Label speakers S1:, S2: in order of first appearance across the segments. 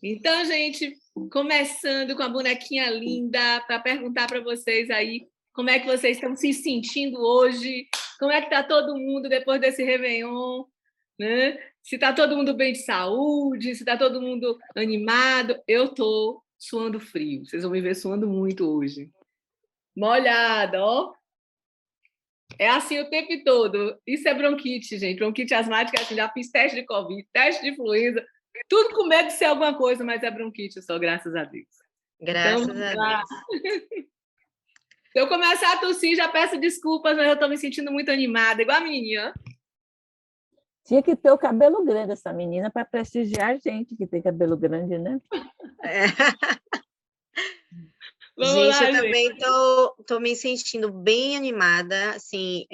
S1: Então, gente, começando com a bonequinha linda, para perguntar para vocês aí como é que vocês estão se sentindo hoje, como é que está todo mundo depois desse Réveillon, né? Se está todo mundo bem de saúde, se está todo mundo animado. Eu estou suando frio, vocês vão me ver suando muito hoje. Molhada, ó. É assim o tempo todo. Isso é bronquite, gente. Bronquite asmática, assim, já fiz teste de Covid, teste de influenza, tudo com medo de ser alguma coisa, mas é bronquite só, graças a Deus.
S2: Graças a Deus.
S1: Se eu começar a tossir, já peço desculpas, mas eu estou me sentindo muito animada, igual a menininha.
S3: Tinha que ter o cabelo grande, essa menina, para prestigiar a gente que tem cabelo grande, né?
S2: É.
S1: Vamos lá,
S2: Eu também estou me sentindo bem animada, assim,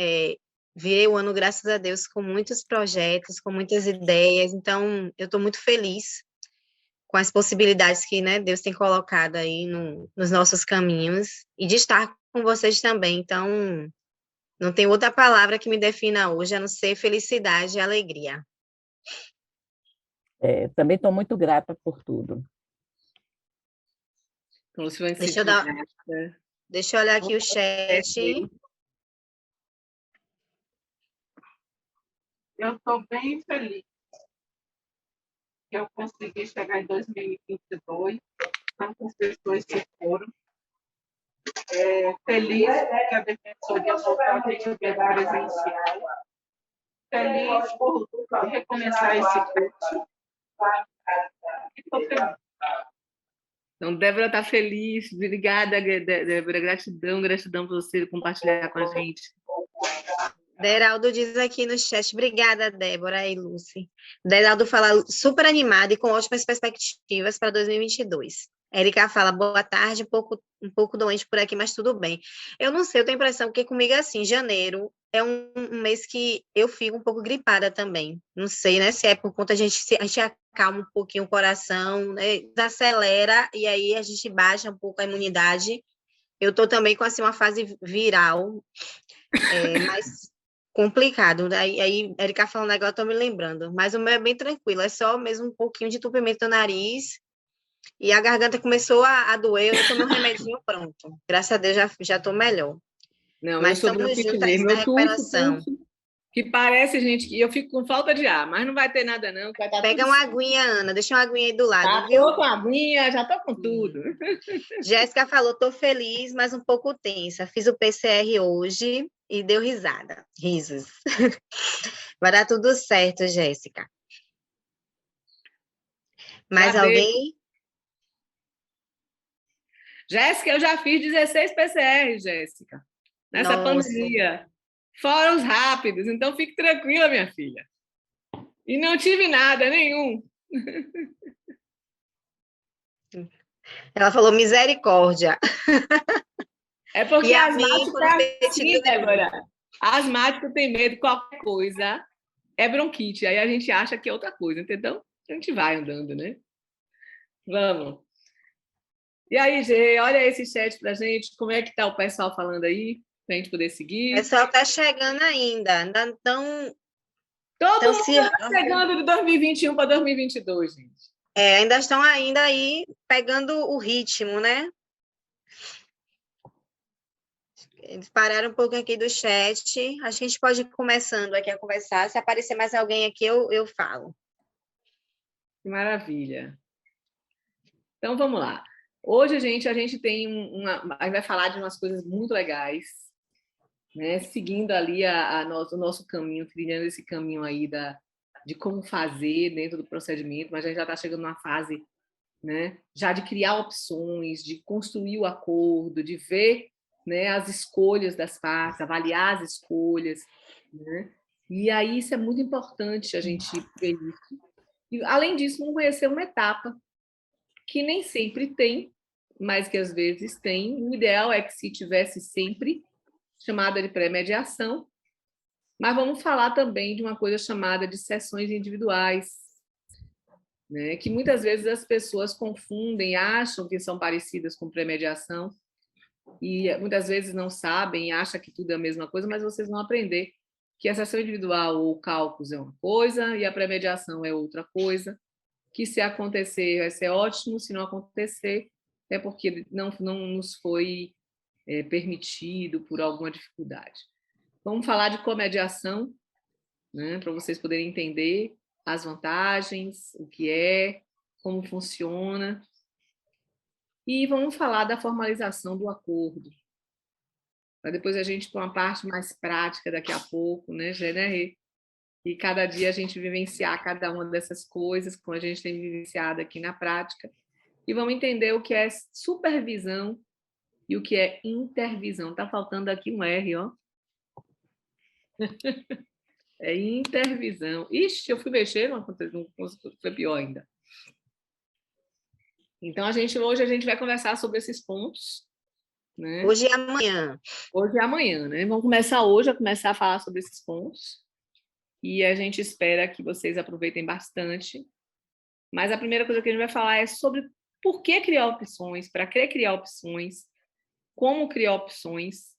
S2: virei o ano, graças a Deus, com muitos projetos, com muitas ideias, então eu estou muito feliz com as possibilidades que, né, Deus tem colocado aí nos nossos caminhos, e de estar com vocês também, então não tem outra palavra que me defina hoje, a não ser felicidade e alegria.
S3: Também estou muito grata por tudo.
S2: Deixa eu olhar aqui o chat.
S4: Eu estou bem feliz que eu consegui chegar em 2022, tantas pessoas que foram. Feliz que a Defensoria Social tenha pegado presencial. Feliz por recomeçar esse curso. Estou feliz.
S1: Então, Débora está feliz. Obrigada, Débora. Gratidão por você compartilhar com a gente.
S2: Deraldo diz aqui no chat, obrigada, Débora e Lúcia. Deraldo fala super animada e com ótimas perspectivas para 2022. Érica fala, boa tarde, um pouco doente por aqui, mas tudo bem. Eu não sei, eu tenho a impressão que comigo é assim, janeiro é um mês que eu fico um pouco gripada também. Não sei, né, se é por conta a gente acalma um pouquinho o coração, né, desacelera e aí a gente baixa um pouco a imunidade. Eu estou também com assim, uma fase viral, mas complicado. Aí Érica falando agora, eu estou me lembrando. Mas o meu é bem tranquilo, é só mesmo um pouquinho de entupimento no nariz. E a garganta começou a doer, eu tomei um remedinho pronto. Graças a Deus já estou melhor.
S1: Não,
S2: mas estamos juntos aí na recuperação.
S1: Que parece, gente, que eu fico com falta de ar, mas não vai ter nada, não. Vai estar
S2: Pega uma aguinha, Ana, deixa uma aguinha aí do lado,
S1: tá,
S2: viu?
S1: Tô com a aguinha, já tô com tudo.
S2: Jéssica falou, tô feliz, mas um pouco tensa. Fiz o PCR hoje e deu risada. Risos. Vai dar tudo certo, Jéssica. Mais alguém?
S1: Jéssica, eu já fiz 16 PCR, Jéssica, nessa pandemia. Fora os rápidos, então fique tranquila, minha filha. E não tive nada, nenhum.
S2: Ela falou misericórdia.
S1: É porque asmático é assim, Débora. Asmático tem medo de qualquer coisa. É bronquite, aí a gente acha que é outra coisa, entendeu? A gente vai andando, né? Vamos. E aí, Gê, olha esse chat pra gente, como é que tá o pessoal falando aí, pra gente poder seguir?
S2: O pessoal tá chegando ainda estão...
S1: Todo mundo tá chegando de 2021 para 2022, gente.
S2: Ainda estão aí pegando o ritmo, né? Eles pararam um pouco aqui do chat, acho que a gente pode ir começando aqui a conversar, se aparecer mais alguém aqui, eu falo.
S1: Que maravilha. Então, vamos lá. Hoje, gente, a gente tem a gente vai falar de umas coisas muito legais, né? Seguindo ali o nosso caminho, trilhando esse caminho aí de como fazer dentro do procedimento, mas a gente já está chegando numa fase, né, já de criar opções, de construir o acordo, de ver, né, as escolhas das partes, avaliar as escolhas, né? E aí isso é muito importante a gente ver isso. E, além disso, vamos conhecer uma etapa que nem sempre tem, mas que às vezes tem. O ideal é que se tivesse sempre, chamada de pré-mediação, mas vamos falar também de uma coisa chamada de sessões individuais, né? Que muitas vezes as pessoas confundem, acham que são parecidas com pré-mediação, e muitas vezes não sabem, acham que tudo é a mesma coisa, mas vocês vão aprender que a sessão individual ou cálculos é uma coisa e a pré-mediação é outra coisa, que se acontecer vai ser ótimo, se não acontecer é porque não nos foi permitido por alguma dificuldade. Vamos falar de comediação, né, para vocês poderem entender as vantagens, o que é, como funciona. E vamos falar da formalização do acordo. Para depois a gente para uma parte mais prática daqui a pouco, né, Rê? E cada dia a gente vivenciar cada uma dessas coisas, como a gente tem vivenciado aqui na prática. E vamos entender o que é supervisão e o que é intervisão. Está faltando aqui um R, ó. É intervisão. Ixi, eu fui mexer, não foi pior ainda. Então, hoje a gente vai conversar sobre esses pontos. Né?
S2: Hoje e amanhã.
S1: Hoje e amanhã, né? Vamos começar hoje a falar sobre esses pontos. E a gente espera que vocês aproveitem bastante. Mas a primeira coisa que a gente vai falar é sobre por que criar opções, para que criar opções, como criar opções,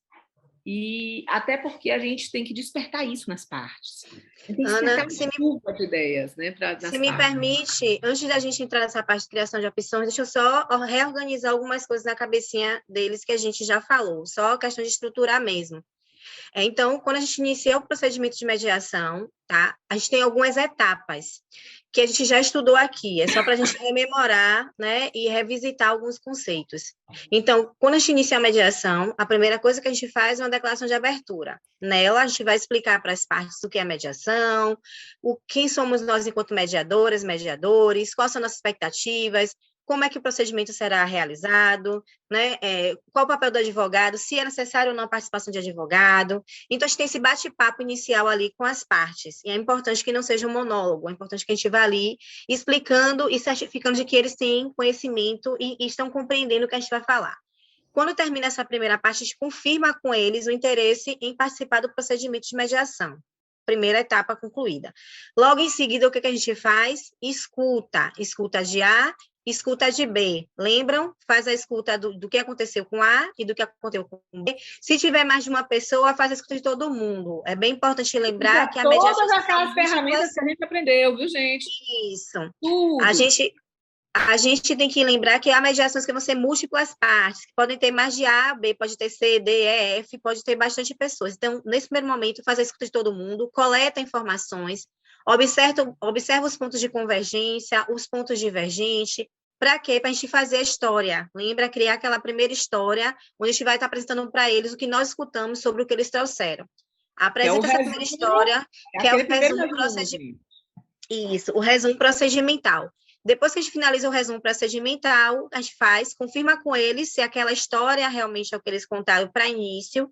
S1: e até porque a gente tem que despertar isso nas partes. Tem que
S2: Ana,
S1: chuva de ideias, né?
S2: Se me permite, antes da gente entrar nessa parte de criação de opções, deixa eu só reorganizar algumas coisas na cabecinha deles que a gente já falou, só questão de estruturar mesmo. Então, quando a gente inicia o procedimento de mediação, tá? A gente tem algumas etapas que a gente já estudou aqui, é só para a gente rememorar, né, e revisitar alguns conceitos. Então, quando a gente inicia a mediação, a primeira coisa que a gente faz é uma declaração de abertura. Nela, a gente vai explicar para as partes o que é mediação, quem somos nós enquanto mediadoras, mediadores, quais são nossas expectativas, como é que o procedimento será realizado, né? Qual o papel do advogado, se é necessário ou não a participação de advogado. Então, a gente tem esse bate-papo inicial ali com as partes, e é importante que não seja um monólogo, é importante que a gente vá ali explicando e certificando de que eles têm conhecimento e estão compreendendo o que a gente vai falar. Quando termina essa primeira parte, a gente confirma com eles o interesse em participar do procedimento de mediação. Primeira etapa concluída. Logo em seguida, o que a gente faz? Escuta de A, escuta de B. Lembram? Faz a escuta do que aconteceu com A e do que aconteceu com B. Se tiver mais de uma pessoa, faz a escuta de todo mundo. É bem importante lembrar que a mediação...
S1: Todas aquelas ferramentas que a gente aprendeu, viu, gente?
S2: Isso.
S1: Tudo.
S2: A gente tem que lembrar que há mediações que vão ser múltiplas partes, que podem ter mais de A, B, pode ter C, D, E, F, pode ter bastante pessoas. Então, nesse primeiro momento, faz a escuta de todo mundo, coleta informações, observa os pontos de convergência, os pontos divergentes. Para quê? Para a gente fazer a história. Lembra? Criar aquela primeira história, onde a gente vai estar apresentando para eles o que nós escutamos sobre o que eles trouxeram. Apresenta essa primeira história, que é o resumo procedimental. Isso, o resumo procedimental. Depois que a gente finaliza o resumo procedimental, a gente confirma com eles se aquela história realmente é o que eles contaram para início.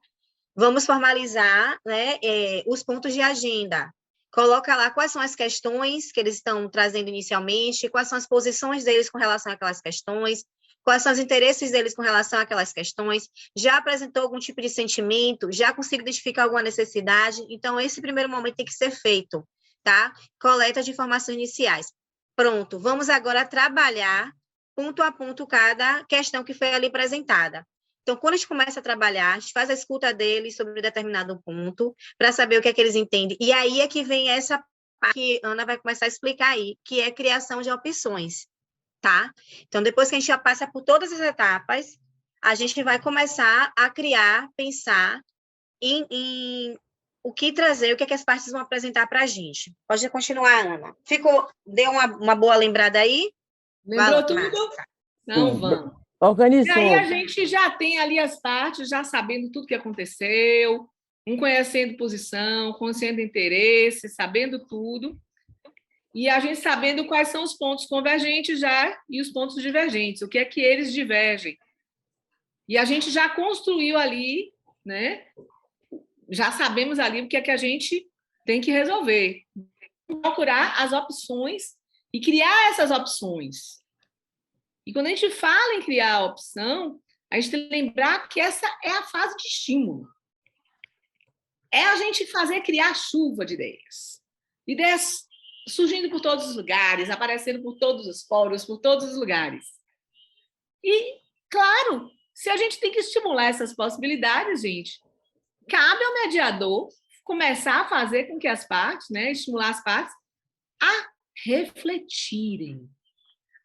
S2: Vamos formalizar, né, os pontos de agenda. Coloca lá quais são as questões que eles estão trazendo inicialmente, quais são as posições deles com relação àquelas questões, quais são os interesses deles com relação àquelas questões, já apresentou algum tipo de sentimento, já conseguiu identificar alguma necessidade, então esse primeiro momento tem que ser feito, tá? Coleta de informações iniciais. Pronto, vamos agora trabalhar ponto a ponto cada questão que foi ali apresentada. Então, quando a gente começa a trabalhar, a gente faz a escuta deles sobre determinado ponto, para saber o que é que eles entendem. E aí é que vem essa parte que a Ana vai começar a explicar aí, que é criação de opções, tá? Então, depois que a gente já passa por todas as etapas, a gente vai começar a criar, pensar em o que trazer, o que é que as partes vão apresentar para a gente. Pode continuar, Ana. Deu uma boa lembrada aí?
S1: Lembrou tudo? Não, vamos.
S3: Organizou.
S1: E aí a gente já tem ali as partes, já sabendo tudo que aconteceu, conhecendo posição, conhecendo interesse, sabendo tudo, e a gente sabendo quais são os pontos convergentes já e os pontos divergentes, o que é que eles divergem. E a gente já construiu ali, né? Já sabemos ali o que é que a gente tem que resolver. Procurar as opções e criar essas opções. E quando a gente fala em criar a opção, a gente tem que lembrar que essa é a fase de estímulo. É a gente criar chuva de ideias. Ideias surgindo por todos os lugares, aparecendo por todos os fóruns, por todos os lugares. E, claro, se a gente tem que estimular essas possibilidades, gente, cabe ao mediador começar a fazer com que as partes, né, estimular as partes a refletirem.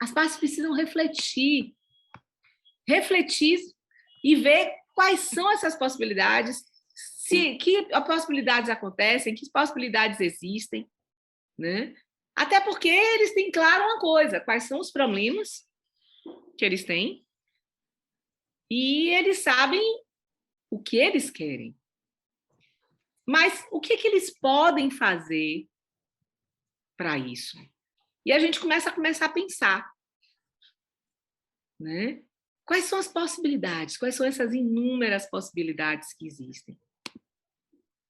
S1: As partes precisam refletir e ver quais são essas possibilidades, que possibilidades acontecem, que possibilidades existem, né? Até porque eles têm claro uma coisa, quais são os problemas que eles têm, e eles sabem o que eles querem. Mas o que eles podem fazer para isso? E a gente começa a pensar, né? Quais são as possibilidades? Quais são essas inúmeras possibilidades que existem?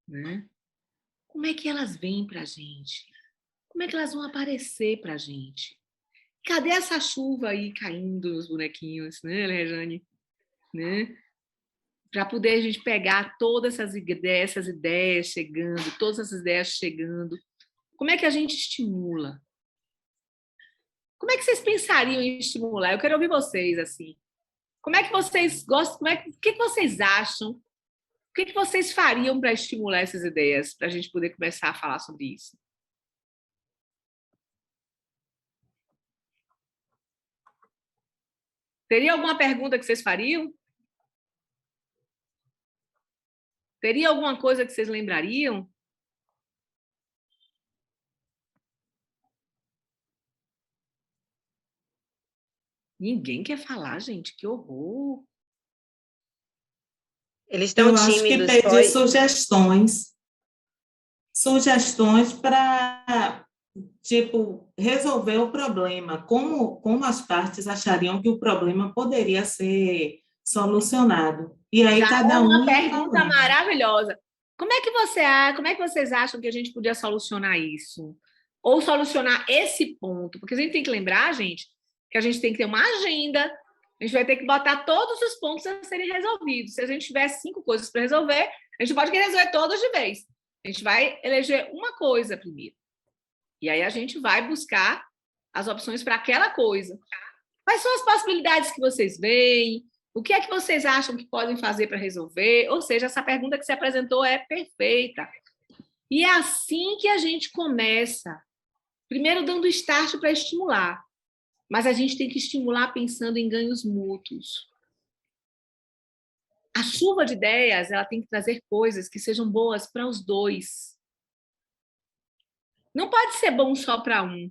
S1: Né? Como é que elas vêm para a gente? Como é que elas vão aparecer para a gente? Cadê essa chuva aí caindo nos bonequinhos, né, Rejane? Né? Para poder a gente pegar todas essas ideias chegando, todas essas ideias chegando. Como é que a gente estimula? Como é que vocês pensariam em estimular? Eu quero ouvir vocês, assim. Como é que vocês gostam? O que vocês acham? O que vocês fariam para estimular essas ideias, para a gente poder começar a falar sobre isso? Teria alguma pergunta que vocês fariam? Teria alguma coisa que vocês lembrariam? Ninguém quer falar, gente. Que horror!
S2: Eles estão
S5: Eu acho que
S2: tímidos.
S5: pedir sugestões para, tipo, resolver o problema. Como as partes achariam que o problema poderia ser solucionado? E aí
S1: Já
S5: cada
S1: é
S5: um
S1: uma pergunta maravilhosa. Como é que vocês acham que a gente podia solucionar isso? Ou solucionar esse ponto? Porque a gente tem que lembrar, gente, que a gente tem que ter uma agenda, a gente vai ter que botar todos os pontos a serem resolvidos. Se a gente tiver 5 coisas para resolver, a gente pode querer resolver todas de vez. A gente vai eleger uma coisa primeiro. E aí a gente vai buscar as opções para aquela coisa. Quais são as possibilidades que vocês veem? O que é que vocês acham que podem fazer para resolver? Ou seja, essa pergunta que você apresentou é perfeita. E é assim que a gente começa. Primeiro dando start para estimular. Mas a gente tem que estimular pensando em ganhos mútuos. A chuva de ideias, ela tem que trazer coisas que sejam boas para os dois. Não pode ser bom só para um.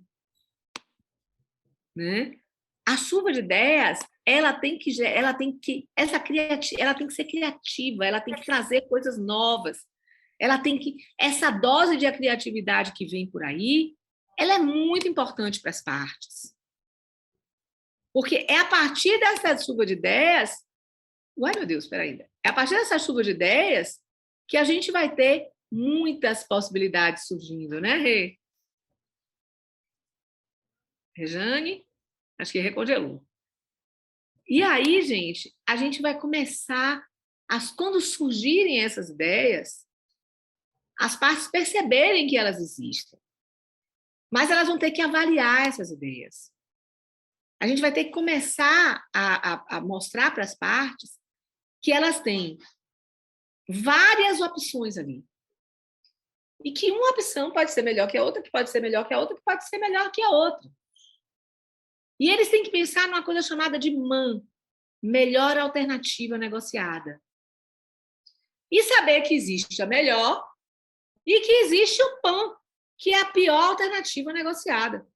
S1: Né? A chuva de ideias, ela tem que ser criativa, ela tem que trazer coisas novas. Essa dose de criatividade que vem por aí, ela é muito importante para as partes. Porque é a partir dessa chuva de ideias, meu Deus, espera ainda. É a partir dessa chuva de ideias que a gente vai ter muitas possibilidades surgindo, né, Rê? Rejane? Acho que recongelou. E aí, gente, a gente vai começar, quando surgirem essas ideias, as partes perceberem que elas existem. Mas elas vão ter que avaliar essas ideias. A gente vai ter que começar a mostrar para as partes que elas têm várias opções ali. E que uma opção pode ser melhor que a outra, que pode ser melhor que a outra, que pode ser melhor que a outra. E eles têm que pensar numa coisa chamada de MAN, melhor alternativa negociada. E saber que existe a melhor e que existe o PAN, que é a pior alternativa negociada.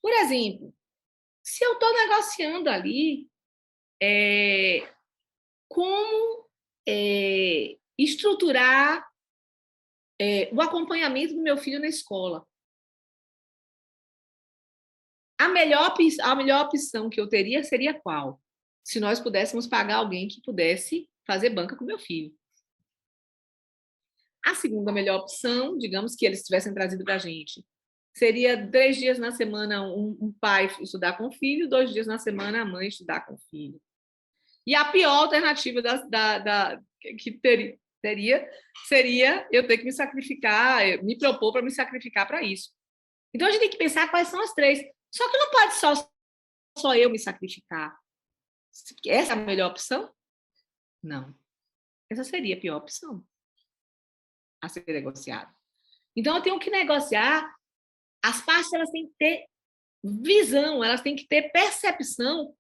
S1: Por exemplo, se eu estou negociando ali como estruturar o acompanhamento do meu filho na escola, a melhor opção que eu teria seria qual? Se nós pudéssemos pagar alguém que pudesse fazer banca com meu filho. A segunda melhor opção, digamos que eles tivessem trazido para a gente, seria 3 dias na semana um pai estudar com o filho, 2 dias na semana a mãe estudar com o filho. E a pior alternativa que teria seria eu ter que me sacrificar, me propor para me sacrificar para isso. Então, a gente tem que pensar quais são as 3. Só que não pode só eu me sacrificar. Essa é a melhor opção? Não. Essa seria a pior opção a ser negociada. Então, eu tenho que negociar. As partes elas têm que ter visão, elas têm que ter percepção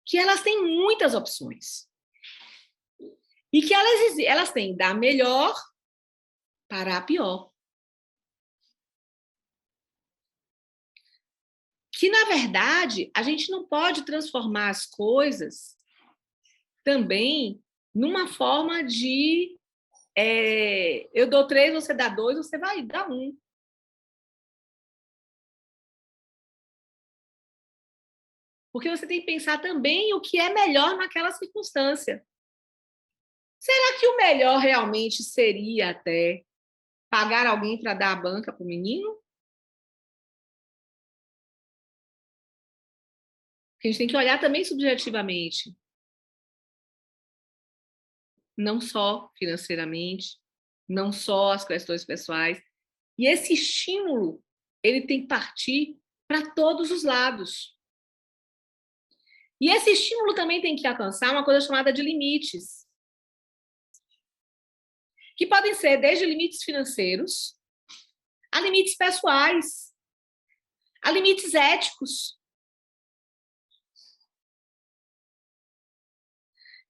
S1: que elas têm muitas opções. E que elas têm da melhor para a pior. Que, na verdade, a gente não pode transformar as coisas também numa forma de eu dou 3, você dá 2, você vai dar 1. Porque você tem que pensar também o que é melhor naquela circunstância. Será que o melhor realmente seria até pagar alguém para dar a banca para o menino? Porque a gente tem que olhar também subjetivamente. Não só financeiramente, não só as questões pessoais. E esse estímulo, ele tem que partir para todos os lados. E esse estímulo também tem que alcançar uma coisa chamada de limites. Que podem ser desde limites financeiros, a limites pessoais, a limites éticos.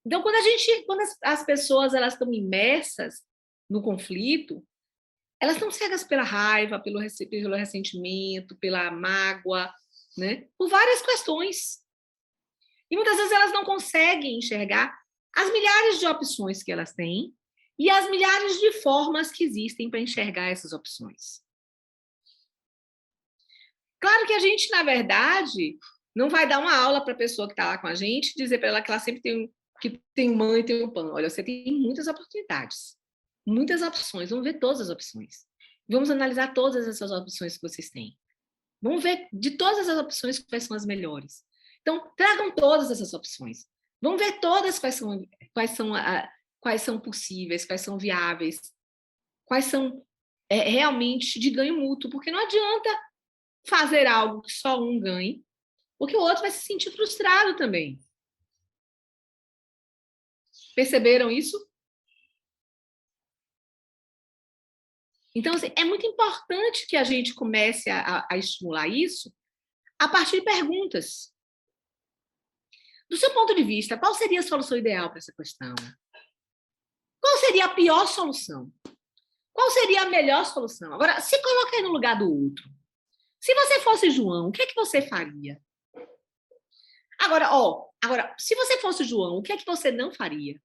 S1: Então, quando as pessoas elas estão imersas no conflito, elas estão cegas pela raiva, pelo ressentimento, pela mágoa, né? Por várias questões. E muitas vezes elas não conseguem enxergar as milhares de opções que elas têm e as milhares de formas que existem para enxergar essas opções. Claro que a gente, na verdade, não vai dar uma aula para a pessoa que está lá com a gente, dizer para ela que ela sempre tem mãe e tem um pão. Olha, você tem muitas oportunidades, muitas opções. Vamos ver todas as opções. Vamos analisar todas essas opções que vocês têm. Vamos ver de todas essas opções quais são as melhores. Então, tragam todas essas opções. Vamos ver todas quais são possíveis, quais são viáveis, quais são realmente de ganho mútuo, porque não adianta fazer algo que só um ganhe, porque o outro vai se sentir frustrado também. Perceberam isso? Então, assim, é muito importante que a gente comece a estimular isso a partir de perguntas. Do seu ponto de vista, qual seria a solução ideal para essa questão? Qual seria a pior solução? Qual seria a melhor solução? Agora, se coloque aí no lugar do outro. Se você fosse João, o que é que você faria? Agora, se você fosse João, o que é que você não faria?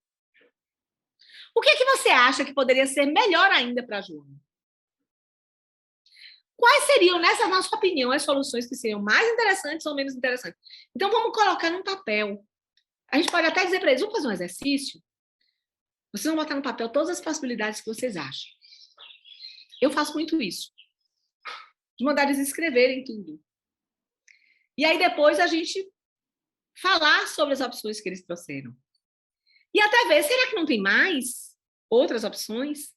S1: O que é que você acha que poderia ser melhor ainda para João? Quais seriam, na sua opinião, as soluções que seriam mais interessantes ou menos interessantes? Então, vamos colocar num papel. A gente pode até dizer para eles, vamos fazer um exercício? Vocês vão botar no papel todas as possibilidades que vocês acham. Eu faço muito isso. De mandar eles escreverem tudo. E aí, depois, a gente falar sobre as opções que eles trouxeram. E até ver, será que não tem mais outras opções?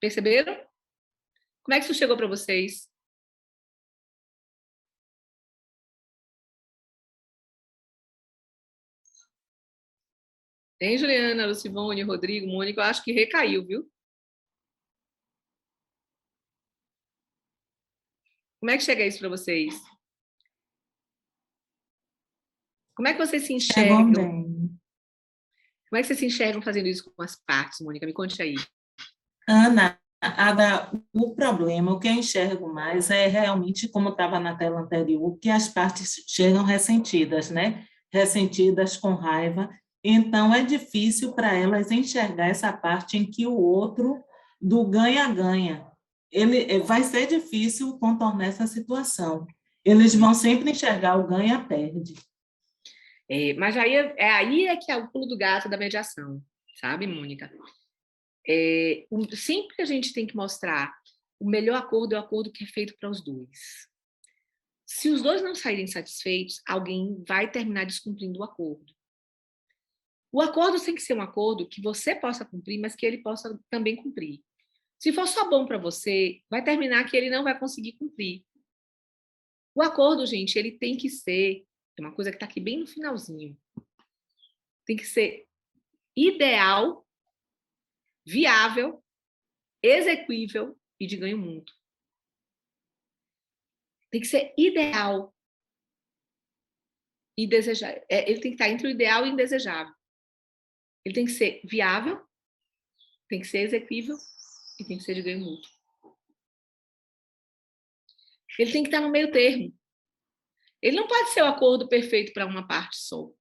S1: Perceberam? Como é que isso chegou para vocês? Tem Juliana, Lucivone, Rodrigo, Mônica, eu acho que recaiu, viu? Como é que chega isso para vocês? Como é que vocês se enxergam? Como é que vocês se enxergam fazendo isso com as partes, Mônica? Me conte aí.
S5: Ana, o problema, o que eu enxergo mais é realmente, como estava na tela anterior, que as partes chegam ressentidas, né? Ressentidas, com raiva. Então, é difícil para elas enxergar essa parte em que o outro, do ganha-ganha, vai ser difícil contornar essa situação. Eles vão sempre enxergar o ganha-perde.
S1: Mas aí é que é o pulo do gato da mediação, sabe, Mônica? Sempre que a gente tem que mostrar o melhor acordo é o acordo que é feito para os dois. Se os dois não saírem satisfeitos, alguém vai terminar descumprindo o acordo. O acordo tem que ser um acordo que você possa cumprir, mas que ele possa também cumprir. Se for só bom para você, vai terminar que ele não vai conseguir cumprir. O acordo, gente, ele tem que ser, é uma coisa que está aqui bem no finalzinho, tem que ser ideal, viável exequível e de ganho mútuo. Tem que ser ideal e desejável. Ele tem que estar entre o ideal e o indesejável. Ele tem que ser viável, tem que ser exequível e tem que ser de ganho mútuo. Ele tem que estar no meio termo. Ele não pode ser o acordo perfeito para uma parte só,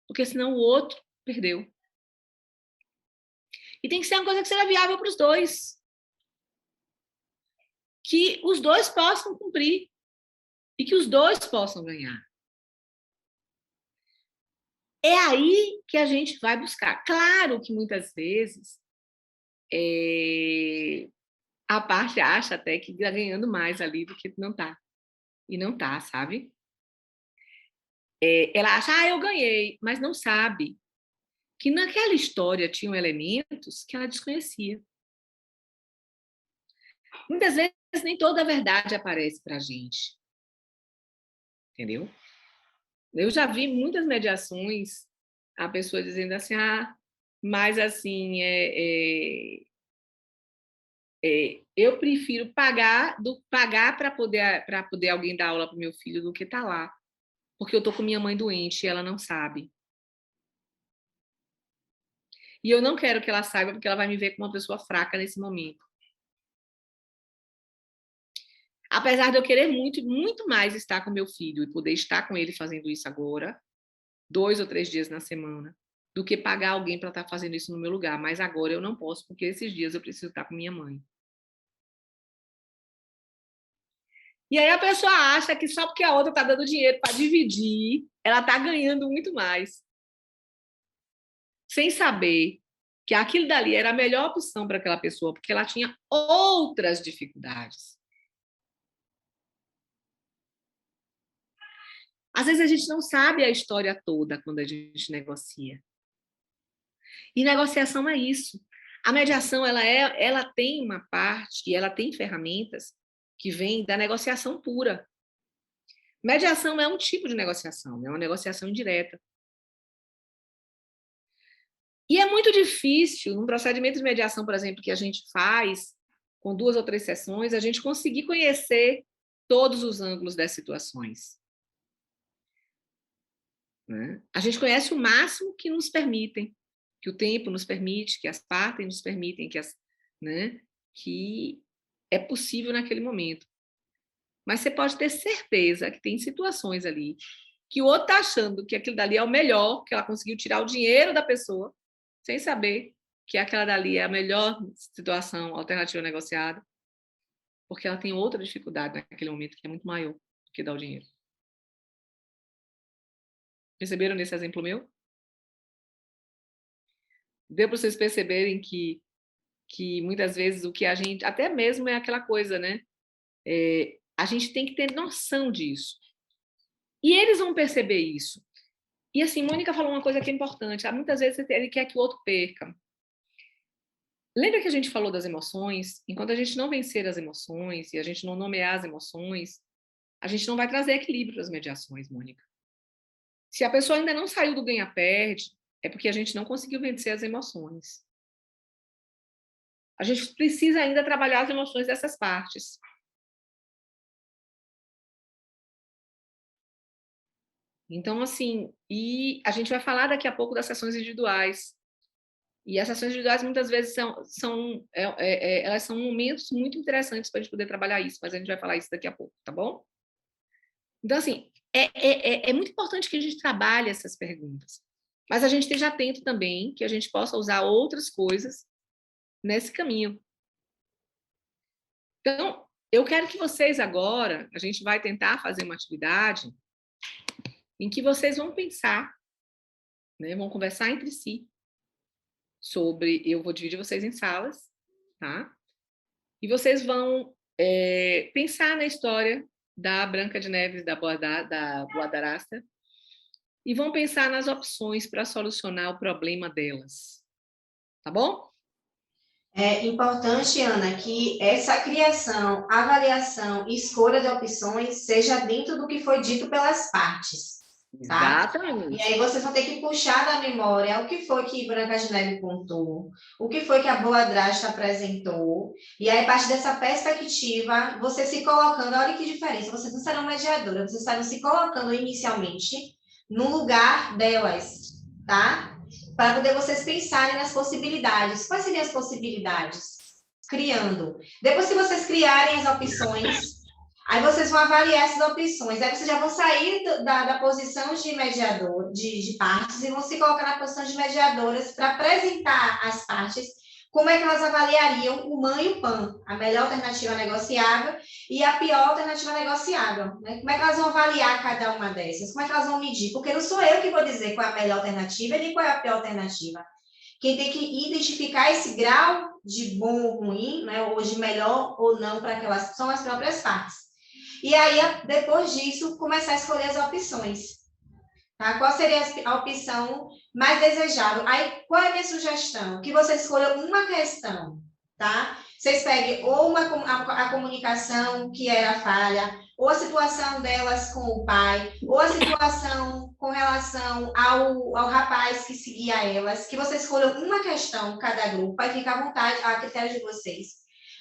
S1: porque senão o outro perdeu. E tem que ser uma coisa que seja viável para os dois. Que os dois possam cumprir e que os dois possam ganhar. É aí que a gente vai buscar. Claro que muitas vezes a parte acha até que está ganhando mais ali do que não está. E não está, sabe? Ela acha, eu ganhei, mas não sabe que naquela história tinham elementos que ela desconhecia. Muitas vezes nem toda a verdade aparece para a gente. Entendeu? Eu já vi muitas mediações, a pessoa dizendo assim, mas assim, eu prefiro pagar para poder alguém dar aula para o meu filho do que estar lá. Porque eu estou com minha mãe doente e ela não sabe. E eu não quero que ela saiba, porque ela vai me ver como uma pessoa fraca nesse momento. Apesar de eu querer muito, muito mais estar com meu filho e poder estar com ele fazendo isso agora, 2 ou 3 dias na semana, do que pagar alguém para estar fazendo isso no meu lugar. Mas agora eu não posso, porque esses dias eu preciso estar com minha mãe. E aí a pessoa acha que só porque a outra está dando dinheiro para dividir, ela está ganhando muito mais. Sem saber que aquilo dali era a melhor opção para aquela pessoa, porque ela tinha outras dificuldades. Às vezes a gente não sabe a história toda quando a gente negocia. E negociação é isso. A mediação ela tem uma parte, e ela tem ferramentas que vêm da negociação pura. Mediação é um tipo de negociação, é uma negociação indireta. E é muito difícil, num procedimento de mediação, por exemplo, que a gente faz com 2 ou 3 sessões, a gente conseguir conhecer todos os ângulos das situações. Né? A gente conhece o máximo que nos permitem, que o tempo nos permite, que as partes nos permitem, que é possível naquele momento. Mas você pode ter certeza que tem situações ali que o outro está achando que aquilo dali é o melhor, que ela conseguiu tirar o dinheiro da pessoa, sem saber que aquela dali é a melhor situação, alternativa negociada, porque ela tem outra dificuldade naquele momento que é muito maior do que dar o dinheiro. Perceberam nesse exemplo meu? Deu para vocês perceberem que muitas vezes o que a gente... Até mesmo é aquela coisa, né? A gente tem que ter noção disso. E eles vão perceber isso. E assim, Mônica falou uma coisa que é importante. Muitas vezes ele quer que o outro perca. Lembra que a gente falou das emoções? Enquanto a gente não vencer as emoções e a gente não nomear as emoções, a gente não vai trazer equilíbrio para as mediações, Mônica. Se a pessoa ainda não saiu do ganha-perde, é porque a gente não conseguiu vencer as emoções. A gente precisa ainda trabalhar as emoções dessas partes. Então, assim, e a gente vai falar daqui a pouco das sessões individuais. E as sessões individuais, muitas vezes, elas são momentos muito interessantes para a gente poder trabalhar isso, mas a gente vai falar isso daqui a pouco, tá bom? Então, assim, é muito importante que a gente trabalhe essas perguntas. Mas a gente esteja atento também que a gente possa usar outras coisas nesse caminho. Então, eu quero que vocês agora, a gente vai tentar fazer uma atividade em que vocês vão pensar, né, vão conversar entre si sobre... Eu vou dividir vocês em salas, tá? E vocês vão pensar na história da Branca de Neve, da Boa Darasta, e vão pensar nas opções para solucionar o problema delas. Tá bom?
S2: É importante, Ana, que essa criação, avaliação e escolha de opções seja dentro do que foi dito pelas partes. Tá? E
S1: Exatamente.
S2: aí vocês vão ter que puxar da memória o que foi que Branca de Neve contou, o que foi que a Boa Drasta apresentou, e aí, a partir dessa perspectiva, vocês se colocando, olha que diferença, vocês não serão mediadoras, vocês estarão se colocando inicialmente no lugar delas, tá? Para poder vocês pensarem nas possibilidades. Quais seriam as possibilidades? Criando. Depois que vocês criarem as opções, aí vocês vão avaliar essas opções. Aí vocês já vão sair da posição de mediador, de partes, e vão se colocar na posição de mediadoras para apresentar às partes como é que elas avaliariam o MAN e o PAN, a melhor alternativa negociável e a pior alternativa negociável. Né? Como é que elas vão avaliar cada uma dessas? Como é que elas vão medir? Porque não sou eu que vou dizer qual é a melhor alternativa e nem qual é a pior alternativa. Quem tem que identificar esse grau de bom ou ruim, né, ou de melhor ou não para aquelas, são as próprias partes. E aí, depois disso, começar a escolher as opções. Tá? Qual seria a opção mais desejável? Aí, qual é a minha sugestão? Que você escolha uma questão, tá? Vocês peguem ou a comunicação, que era falha, ou a situação delas com o pai, ou a situação com relação ao rapaz que seguia elas, que você escolha uma questão, cada grupo, vai ficar à vontade, a critério de vocês.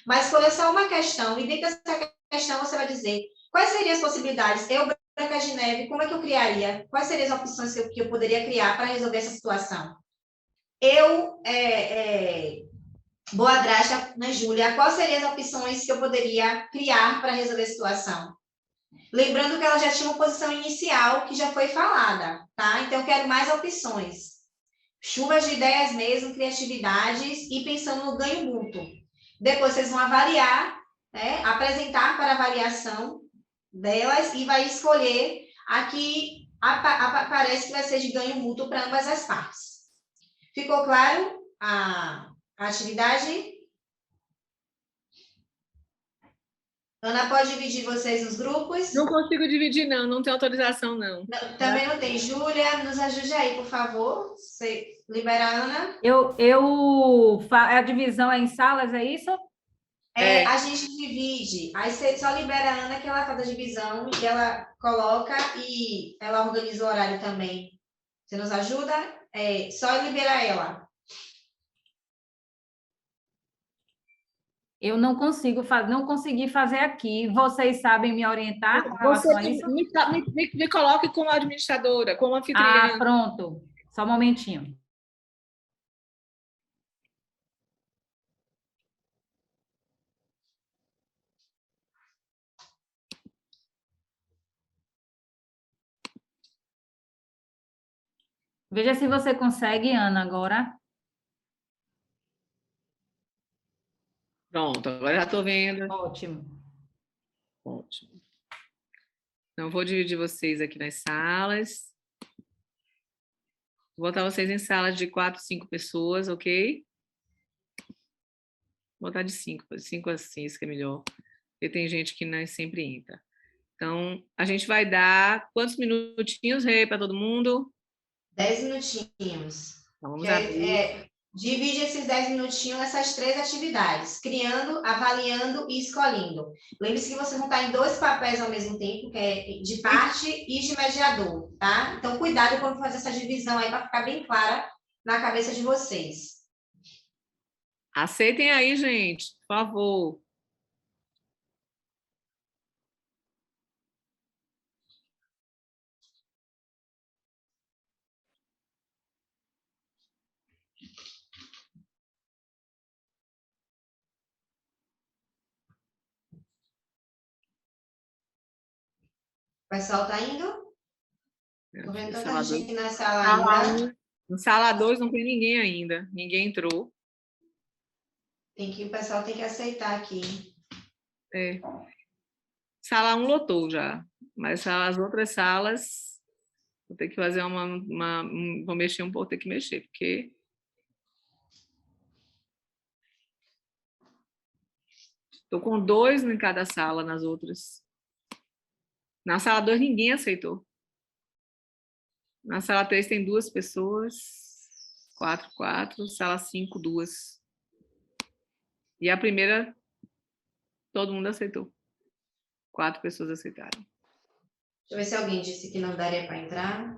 S2: Mas escolha só uma questão, e dentro dessa questão você vai dizer quais seriam as possibilidades. Eu, Branca de Neve, como é que eu criaria? Quais seriam as opções que eu poderia criar para resolver essa situação? Eu, Boa Drasta, né, Júlia, quais seriam as opções que eu poderia criar para resolver a situação? Lembrando que ela já tinha uma posição inicial que já foi falada, tá? Então, eu quero mais opções. Chuvas de ideias mesmo, criatividades e pensando no ganho mútuo. Depois, vocês vão avaliar, né, apresentar para avaliação delas e vai escolher a que parece que vai ser de ganho mútuo para ambas as partes. Ficou claro a atividade? Ana, pode dividir vocês nos grupos?
S1: Não consigo dividir, não. Não tem autorização, não.
S2: Também não tem. Júlia, nos ajude aí, por favor. Você libera a Ana.
S6: A divisão é em salas, é isso?
S2: A gente divide. Aí você só libera a Ana, que ela faz a divisão, e ela coloca e ela organiza o horário também. Você nos ajuda? Só liberar ela.
S6: Eu não consegui fazer aqui. Vocês sabem me orientar com relação a isso?
S1: Me coloque como administradora, como anfitriã.
S6: Ah, pronto. Só um momentinho. Veja se você consegue, Ana, agora.
S1: Pronto, agora já estou vendo.
S6: Ótimo.
S1: Ótimo. Então, vou dividir vocês aqui nas salas. Vou botar vocês em salas de 4, 5 pessoas, ok? Vou botar de 5 assim, isso que é melhor. Porque tem gente que não sempre entra. Então, a gente vai dar quantos minutinhos, Rei, para todo mundo?
S2: 10 minutinhos.
S1: Então, vamos abrir.
S2: Divide esses 10 minutinhos nessas 3 atividades, criando, avaliando e escolhendo. Lembre-se que vocês vão estar em 2 papéis ao mesmo tempo, que é de parte e de mediador, tá? Então, cuidado quando fazer essa divisão aí, para ficar bem clara na cabeça de vocês.
S1: Aceitem aí, gente, por favor.
S2: O pessoal está indo? Estou vendo tanta gente aqui na sala ainda.
S1: No sala 2 não tem ninguém ainda. Ninguém entrou.
S2: O pessoal tem que aceitar aqui.
S1: Sala 1 lotou já. Mas as outras salas, vou ter que fazer vou mexer um pouco, ter que mexer, porque... Estou com 2 em cada sala nas outras. Na sala 2, ninguém aceitou. Na sala 3 tem 2 pessoas. 4. Sala 5, 2. E a primeira, todo mundo aceitou. 4 pessoas aceitaram.
S2: eu ver se alguém disse que não daria para entrar.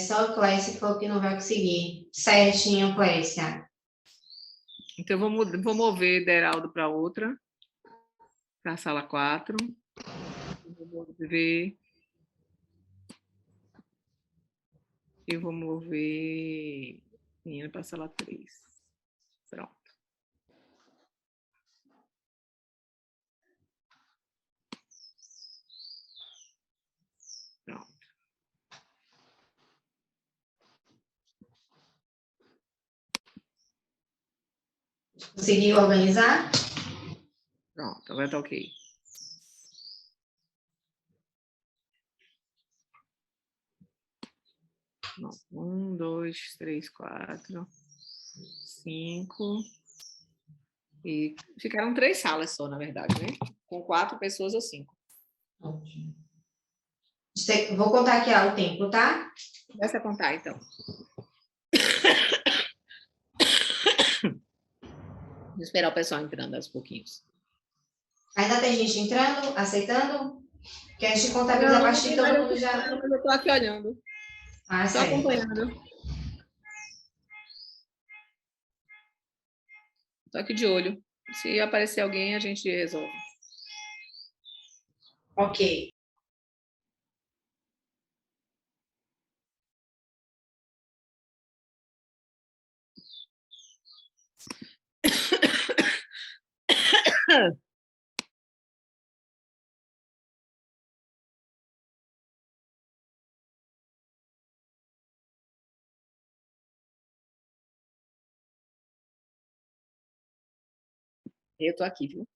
S2: Só o Clécia falou que não vai conseguir. Certinho, Clécia.
S1: Então, vou mover Deraldo para outra, para a sala 4. Vou mover. Eu vou mover menina para a sala 3. Pronto. Pronto.
S2: Conseguiu organizar?
S1: Pronto, agora tá ok. Não, 1, 2, 3, 4, 5. E ficaram 3 salas só, na verdade, né? Com 4 pessoas ou 5.
S2: Ótimo. Vou contar aqui o tempo, tá?
S1: Começa a contar, então. Vou esperar o pessoal entrando aos pouquinhos.
S2: Ainda tem gente entrando, aceitando? Que a gente contabiliza a partir de todo mundo já.
S1: Não, mas eu tô aqui olhando. Só
S2: Certo.
S1: acompanhando. Tô aqui de olho. Se aparecer alguém, a gente resolve.
S2: Ok.
S1: Eu tô aqui, viu?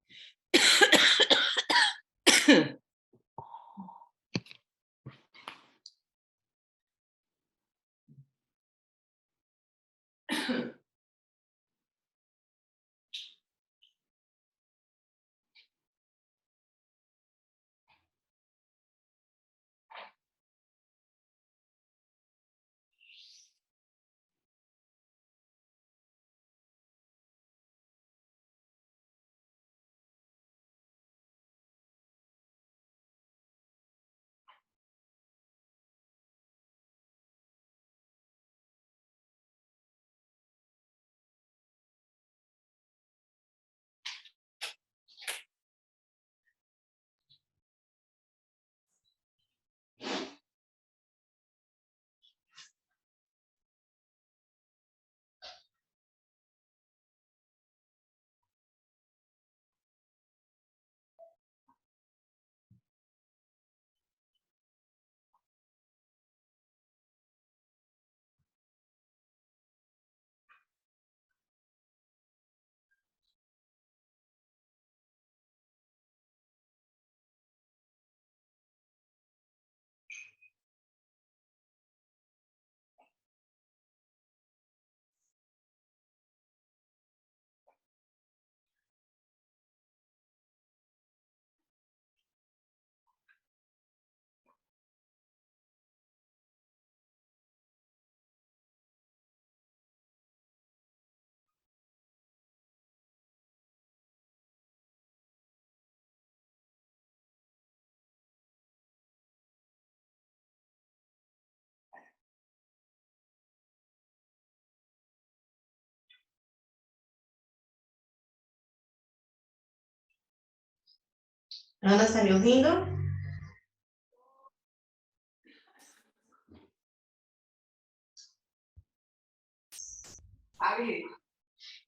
S2: Ana, está me ouvindo?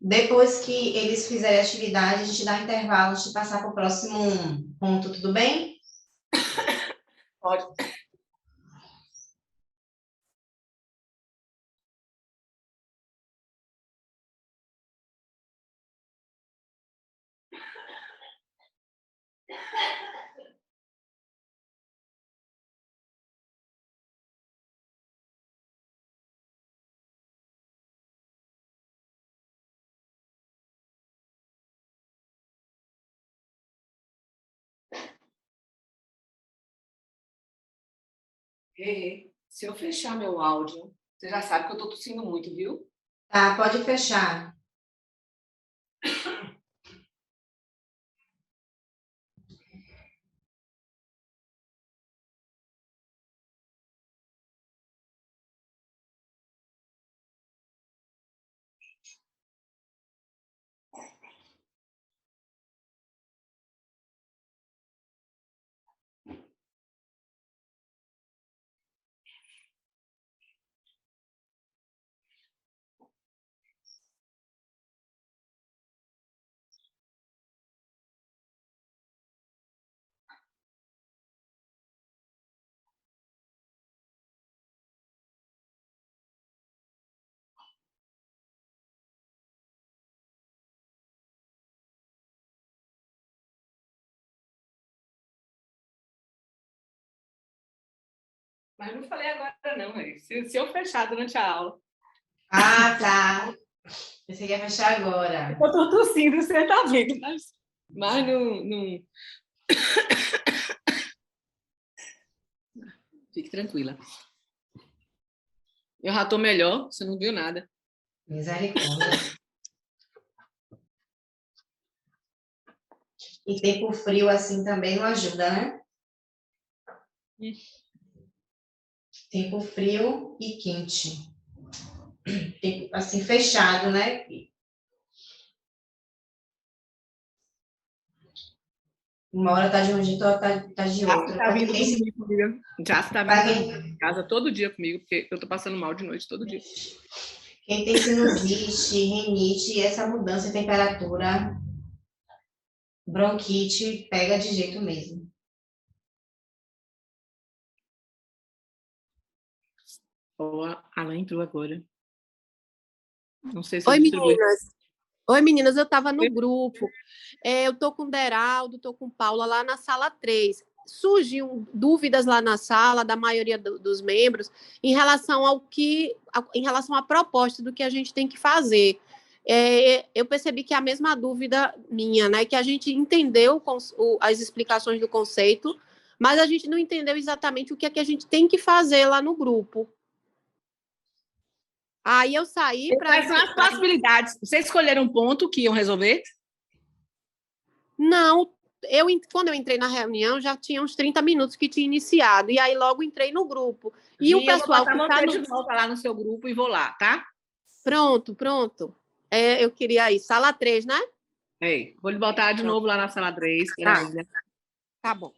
S2: Depois que eles fizerem a atividade, a gente dá um intervalo antes de passar para o próximo ponto, tudo bem?
S1: Pode. Se eu fechar meu áudio, você já sabe que eu tô tossindo muito, viu?
S2: Tá, pode fechar.
S1: Mas não falei agora, não, aí. Se eu fechar durante a aula.
S2: Ah, tá. Você quer fechar agora.
S1: Eu tô tossindo, você tá vendo, mas não. Fique tranquila. Eu já tô melhor, você não viu nada.
S2: Misericórdia. E tempo frio assim também não ajuda, né? Tempo frio e quente. Tempo, assim, fechado, né? Uma hora tá de um jeito, outra tá de
S1: Já você
S2: outro.
S1: tá vindo dormir comigo. Já você tá
S2: Para
S1: vindo dormir
S2: quem,
S1: em casa todo dia comigo, porque eu tô passando mal de noite todo dia.
S2: quem tem sinusite, rinite, essa mudança de temperatura, bronquite, pega de jeito mesmo.
S1: Ó, a Alan entrou agora. Não sei se eu
S7: Oi,
S1: distribuí.
S7: meninas. Oi, meninas, eu estava no grupo. Eu estou com o Deraldo, estou com Paula lá na sala 3. Surgiu dúvidas lá na sala da maioria dos membros em relação em relação à proposta do que a gente tem que fazer. Eu percebi que é a mesma dúvida minha, né? Que a gente entendeu as explicações do conceito, mas a gente não entendeu exatamente o que é que a gente tem que fazer lá no grupo. Aí eu saí para.
S1: Quais são as possibilidades? Vocês escolheram um ponto que iam resolver?
S7: Não, quando eu entrei na reunião, já tinha uns 30 minutos que tinha iniciado, e aí logo entrei no grupo. E o
S1: Eu vou
S7: pessoal
S1: botar
S7: que está
S1: você
S7: no.
S1: de novo lá no seu grupo e vou lá, tá?
S7: Pronto, pronto. Eu queria ir. Sala 3, né?
S1: Ei, vou lhe botar de
S7: Pronto.
S1: novo lá na sala 3,
S7: Tá,
S1: Gravilha.
S7: tá bom.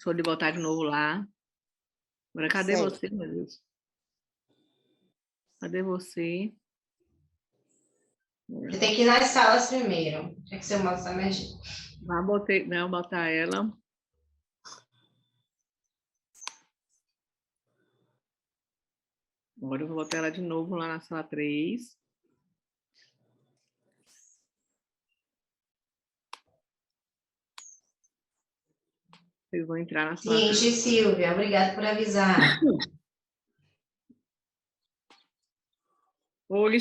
S1: Vou lhe botar de novo lá. Agora, cadê
S7: Certo.
S1: você, meu Deus? Cadê você?
S2: Você tem que ir nas salas primeiro. É que você mostra a emergência.
S1: Vou botar ela. Agora eu vou botar ela de novo lá na sala 3. Vocês vão entrar na sala 3.
S2: Seguinte, Silvia, obrigada por avisar.
S1: Oi,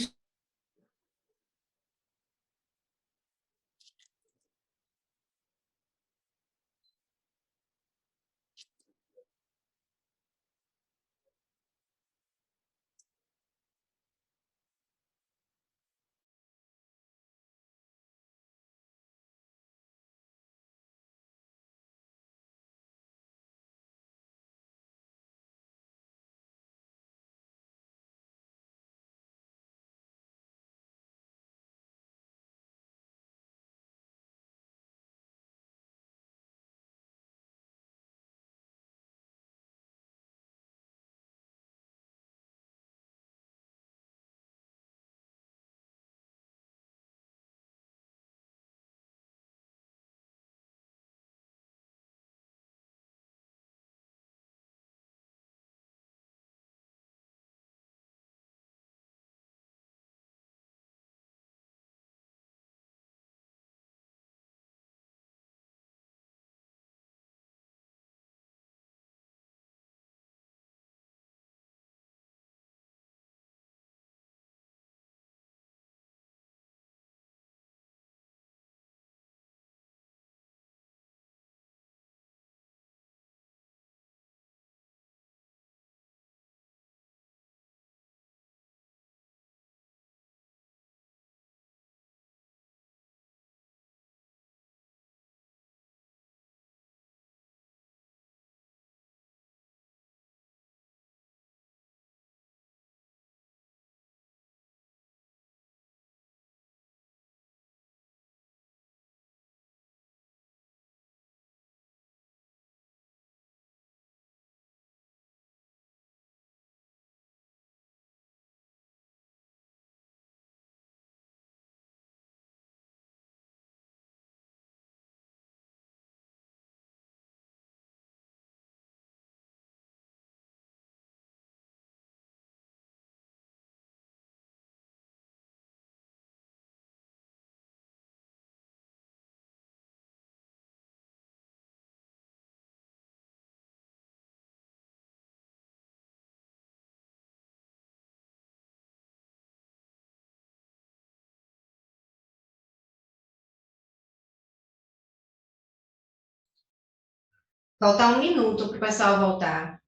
S2: Falta 1 minuto para o pessoal voltar.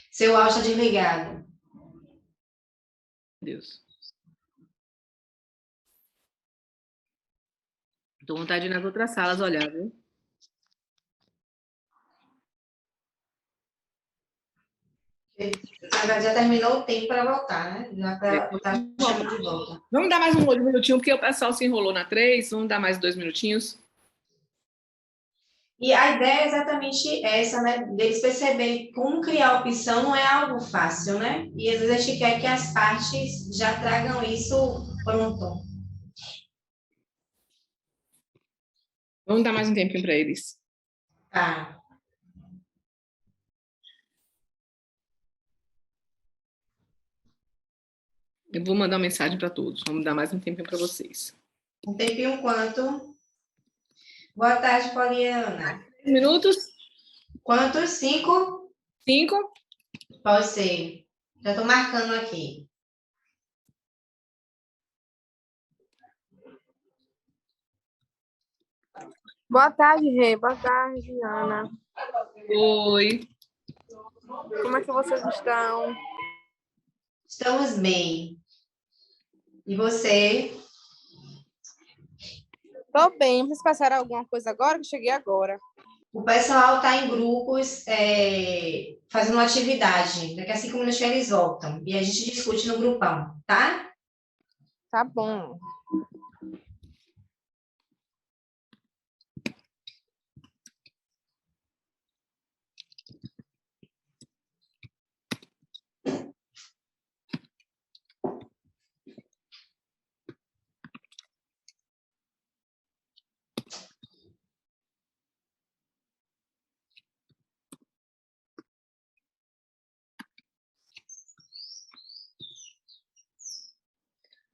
S2: Seu áudio está desligado.
S1: Deus. Tô com vontade de ir nas outras salas olhar, viu?
S2: Na verdade, já terminou o tempo para voltar, né? Já está chamando de volta.
S1: Vamos dar mais um minutinho, porque o pessoal se enrolou na 3. Vamos dar mais 2 minutinhos.
S2: E a ideia é exatamente essa, né? Deles perceberem como criar opção não é algo fácil, né? E às vezes a gente quer que as partes já tragam isso pronto.
S1: Vamos dar mais um tempinho para eles.
S2: Tá.
S1: Eu vou mandar uma mensagem para todos. Vamos dar mais um tempinho para vocês.
S2: Um tempinho quanto? Boa tarde, Poliana.
S1: 3 minutos?
S2: Quantos? 5?
S1: 5?
S2: Pode ser. Já estou marcando aqui.
S8: Boa tarde, Rê. Boa tarde, Ana.
S1: Oi.
S8: Como é que vocês estão?
S2: Estamos bem. E você?
S8: Tô bem. Vocês passaram alguma coisa agora? Que eu cheguei agora.
S2: O pessoal está em grupos fazendo uma atividade. Daqui a 5 minutos eles voltam. E a gente discute no grupão, tá?
S8: Tá bom.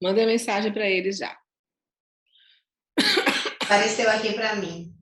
S1: Mandei mensagem para eles já.
S2: Apareceu aqui para mim.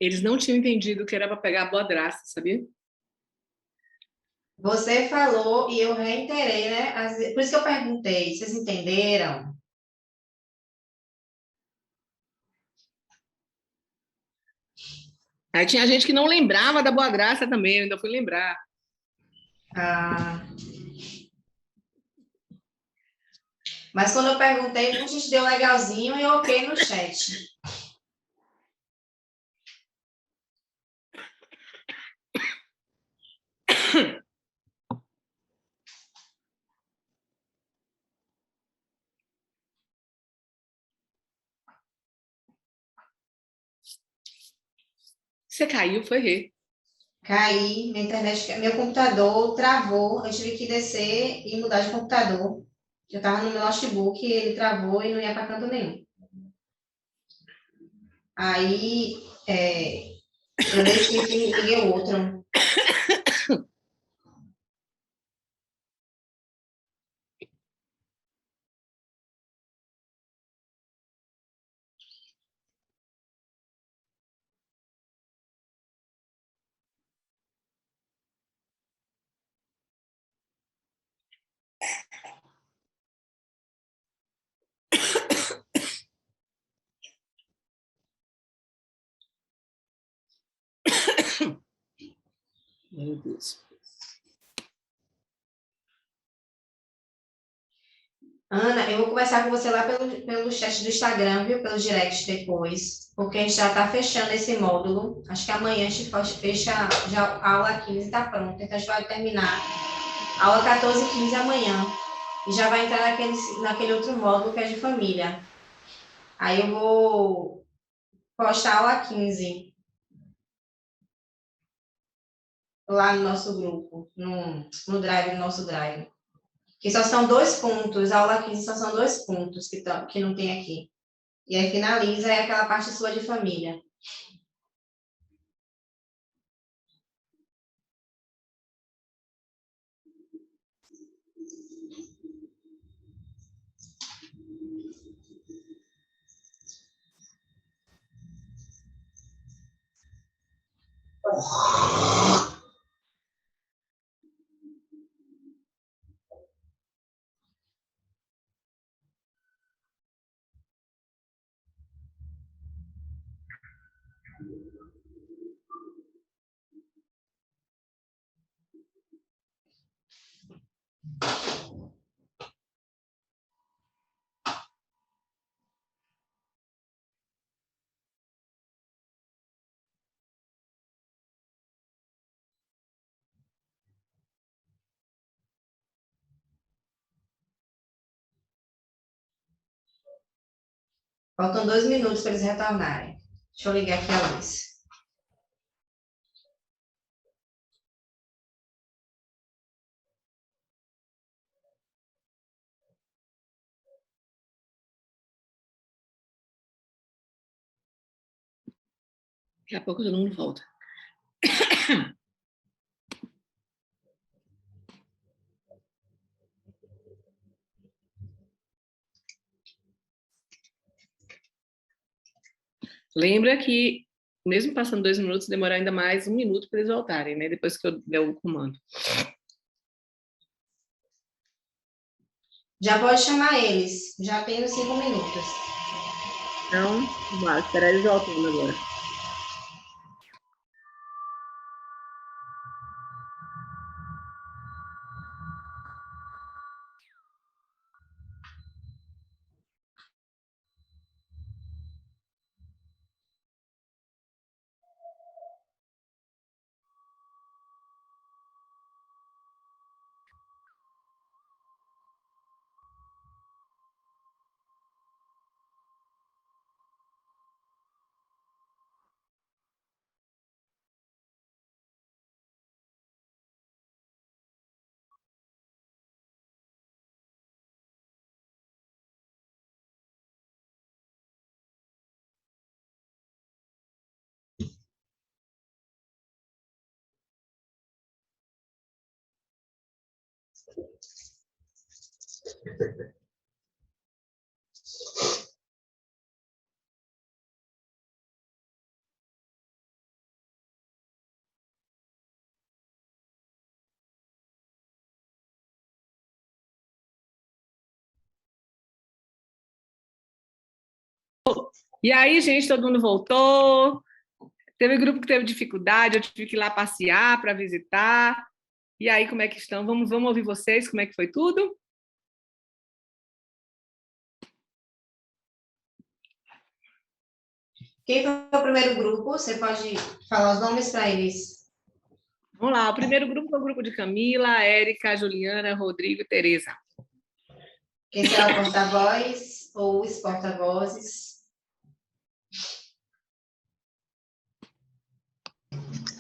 S1: Eles não tinham entendido que era para pegar a boadraça, sabia?
S2: Você falou e eu reiterei, né? Por isso que eu perguntei, vocês entenderam?
S1: Aí tinha gente que não lembrava da boadraça também, eu ainda fui lembrar.
S2: Ah. Mas quando eu perguntei, a gente deu legalzinho e ok no chat.
S1: Você caiu, foi Rê.
S2: Caí, minha internet, meu computador travou, eu tive que descer e mudar de computador. Eu estava no meu notebook, ele travou e não ia para canto nenhum. Aí, eu desci e liguei o outro.
S1: Meu Deus.
S2: Ana, eu vou conversar com você lá pelo chat do Instagram, viu? Pelo direct depois, porque a gente já está fechando esse módulo. Acho que amanhã a gente fecha já a aula 15 está pronta, então a gente vai terminar a aula 14 e 15 amanhã. E já vai entrar naquele outro módulo que é de família. Aí eu vou postar a aula 15 lá no nosso grupo, no drive, no nosso drive. Que só são 2 pontos, a aula 15 só são 2 pontos que não tem aqui. E aí finaliza aquela parte sua de família. Faltam 2 minutos para eles retornarem. Deixa eu ligar aqui a luz.
S1: Daqui a pouco todo mundo volta. Lembra que, mesmo passando 2 minutos, demora ainda mais 1 minuto para eles voltarem, né? Depois que eu der o comando.
S2: Já pode chamar eles. Já tenho 5 minutos.
S1: Então, vamos lá, esperar eles voltando agora. E aí, gente, todo mundo voltou. Teve grupo que teve dificuldade, eu tive que ir lá passear para visitar. E aí, como é que estão? Vamos ouvir vocês, como é que foi tudo?
S2: Quem foi o primeiro grupo? Você pode falar os nomes para eles.
S1: Vamos lá, o primeiro grupo foi o grupo de Camila, Érica, Juliana, Rodrigo e Tereza.
S2: Quem será o porta-voz ou os porta-vozes?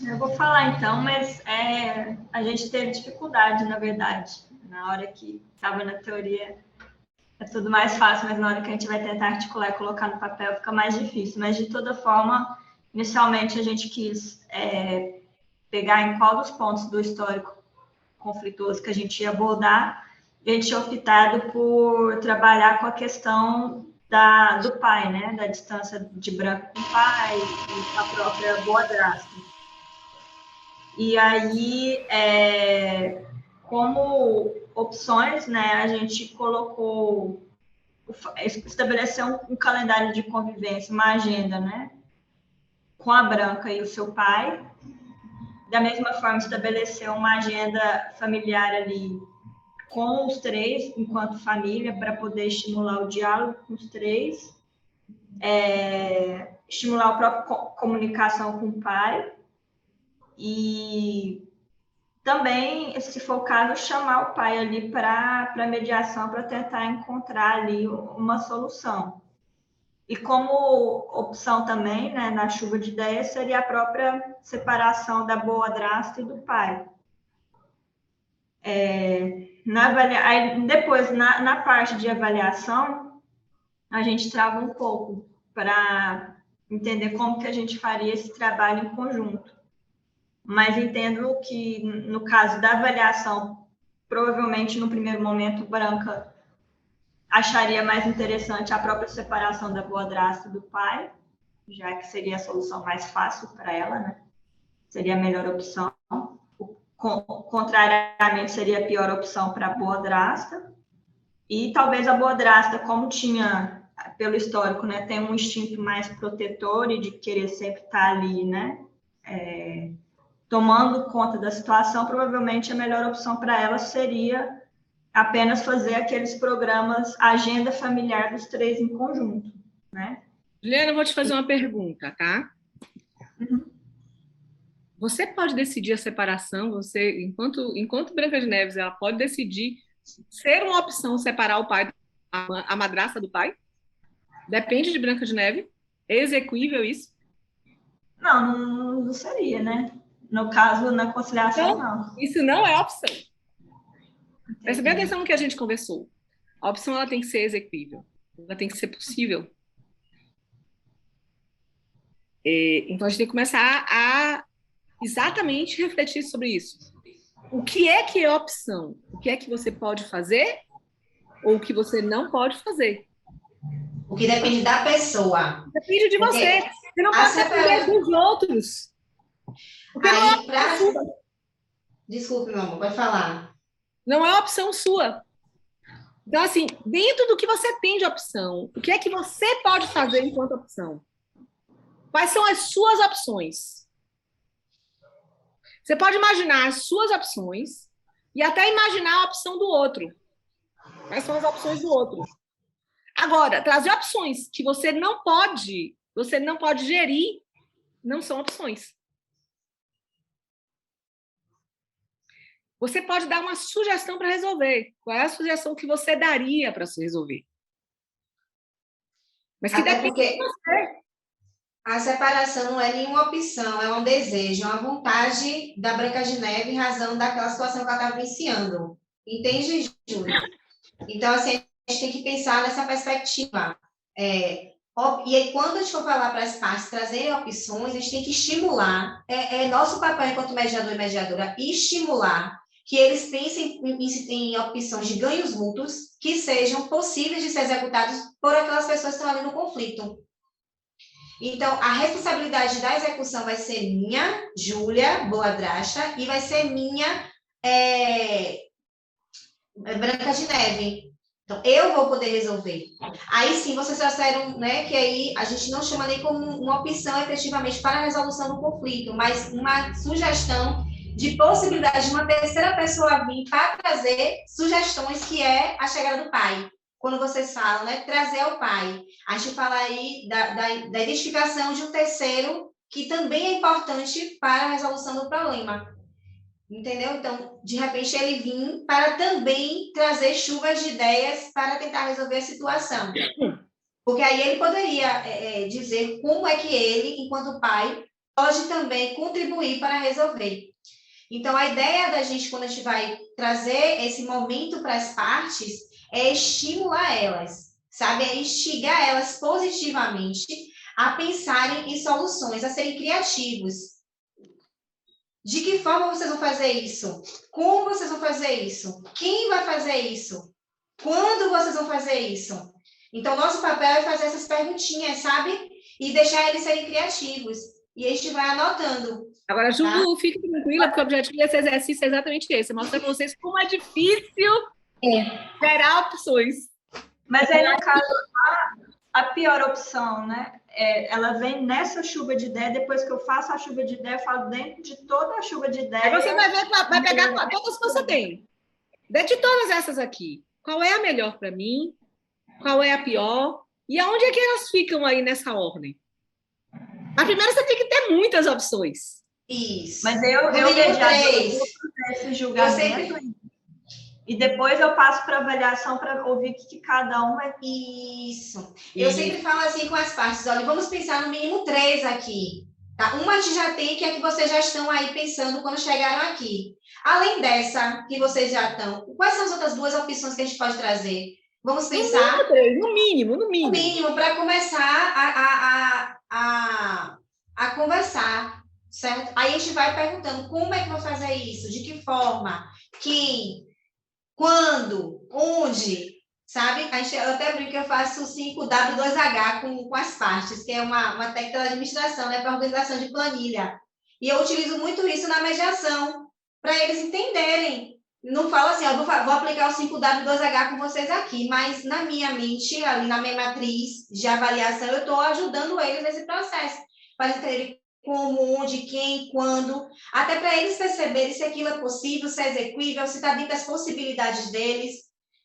S9: Eu vou falar então, mas a gente teve dificuldade, na verdade. Na hora que estava na teoria é tudo mais fácil, mas na hora que a gente vai tentar articular e colocar no papel fica mais difícil. Mas, de toda forma, inicialmente a gente quis pegar em qual dos pontos do histórico conflituoso que a gente ia abordar. A gente tinha optado por trabalhar com a questão do pai, né? Da distância de branco com o pai e com a própria boa-drasta. E aí, como opções, né, a gente estabeleceu um calendário de convivência, uma agenda, né, com a Branca e o seu pai. Da mesma forma, estabeleceu uma agenda familiar ali com os três, enquanto família, para poder estimular o diálogo com os três, estimular a própria comunicação com o pai. E também, se for o caso, chamar o pai ali para mediação, para tentar encontrar ali uma solução. E como opção também, né, na chuva de ideias, seria a própria separação da boa-drasta e do pai. Depois, na parte de avaliação, a gente trava um pouco para entender como que a gente faria esse trabalho em conjunto. Mas entendo que, no caso da avaliação, provavelmente, no primeiro momento, Branca acharia mais interessante a própria separação da boa-drasta do pai, já que seria a solução mais fácil para ela, né? seria a melhor opção. Contrariamente, seria a pior opção para a boadrasta. E talvez a boadrasta, como tinha, pelo histórico, né, tem um instinto mais protetor e de querer sempre estar ali, né, tomando conta da situação, provavelmente a melhor opção para ela seria apenas fazer aqueles programas agenda familiar dos 3 em conjunto, né?
S1: Juliana, eu vou te fazer uma pergunta, tá? Você pode decidir a separação, você, enquanto Branca de Neve, ela pode decidir ser uma opção separar o pai, a madrasta do pai? Depende de Branca de Neve? É execuível isso?
S9: Não seria, né? No caso, na conciliação, não.
S1: Isso não é opção. Presta bem atenção no que a gente conversou. A opção ela tem que ser execuível. Ela tem que ser possível. Então, a gente tem que começar a exatamente refletir sobre isso. O que é opção? O que é que você pode fazer ou o que você não pode fazer?
S2: O que depende da pessoa.
S1: Depende de você. Você não pode depender dos outros. Porque
S2: aí, Desculpe, meu amor, pode falar.
S1: Não é opção sua. Então, assim, dentro do que você tem de opção, o que é que você pode fazer enquanto opção? Quais são as suas opções? Você pode imaginar as suas opções e até imaginar a opção do outro. Quais são as opções do outro? Agora, trazer opções que você não pode gerir, não são opções. Você pode dar uma sugestão para resolver. Qual é a sugestão que você daria para se resolver? Mas que depende de você.
S2: A separação não é nenhuma opção, é um desejo, é uma vontade da Branca de Neve em razão daquela situação que ela estava vivenciando. Entende, Júlia? Então, assim, a gente tem que pensar nessa perspectiva. E aí, quando a gente for falar para as partes trazerem opções, a gente tem que estimular. Nosso papel enquanto mediador e mediadora, estimular que eles pensem em opções de ganhos mútuos que sejam possíveis de ser executados por aquelas pessoas que estão ali no conflito. Então, a responsabilidade da execução vai ser minha, Júlia, boadrasta, e vai ser minha, Branca de Neve. Então, eu vou poder resolver. Aí sim, vocês trouxeram, né, que aí a gente não chama nem como uma opção efetivamente para a resolução do conflito, mas uma sugestão de possibilidade de uma terceira pessoa vir para trazer sugestões, que é a chegada do pai. Quando vocês falam, né, trazer ao pai. A gente fala aí da identificação de um terceiro, que também é importante para a resolução do problema. Entendeu? Então, de repente, ele vir para também trazer chuvas de ideias para tentar resolver a situação. Porque aí ele poderia dizer como é que ele, enquanto pai, pode também contribuir para resolver. Então, a ideia da gente, quando a gente vai trazer esse momento para as partes, é estimular elas, sabe? É instigar elas positivamente a pensarem em soluções, a serem criativos. De que forma vocês vão fazer isso? Como vocês vão fazer isso? Quem vai fazer isso? Quando vocês vão fazer isso? Então, nosso papel é fazer essas perguntinhas, sabe? E deixar eles serem criativos. E a gente vai anotando.
S1: Agora, Ju, fique tranquila, porque o objetivo desse exercício é exatamente esse. Mostrar para vocês como é difícil gerar opções.
S9: Mas aí, no caso, a pior opção, né? Ela vem nessa chuva de ideia, depois que eu faço a chuva de ideia, eu falo dentro de toda a chuva de ideia.
S1: Aí você vai pegar todas que você tem. Dentro de todas essas aqui, qual é a melhor para mim? Qual é a pior? E aonde é que elas ficam aí nessa ordem? A primeira, você tem que ter muitas opções.
S2: Isso.
S9: Mas eu mediador esse julgamento e depois eu passo para avaliação para ouvir o que cada um é.
S2: Isso. Eu sempre falo assim com as partes, olha, vamos pensar no mínimo 3 aqui. Tá? Uma a gente já tem, que é que vocês já estão aí pensando quando chegaram aqui. Além dessa, que vocês já estão, quais são as outras 2 opções que a gente pode trazer? Vamos pensar...
S1: No mínimo.
S2: No mínimo, para começar a conversar, certo? Aí a gente vai perguntando, como é que vou fazer isso? De que forma? Quem? Quando? Onde? Sabe? Eu até brinco que eu faço 5W2H com as partes, que é uma técnica da administração, né? Para organização de planilha. E eu utilizo muito isso na mediação, para eles entenderem. Não falo assim, vou aplicar o 5W2H com vocês aqui, mas na minha mente, ali na minha matriz de avaliação, eu estou ajudando eles nesse processo, para entenderem como, onde, quem, quando, até para eles perceberem se aquilo é possível, se é execuível, se está dentro das possibilidades deles,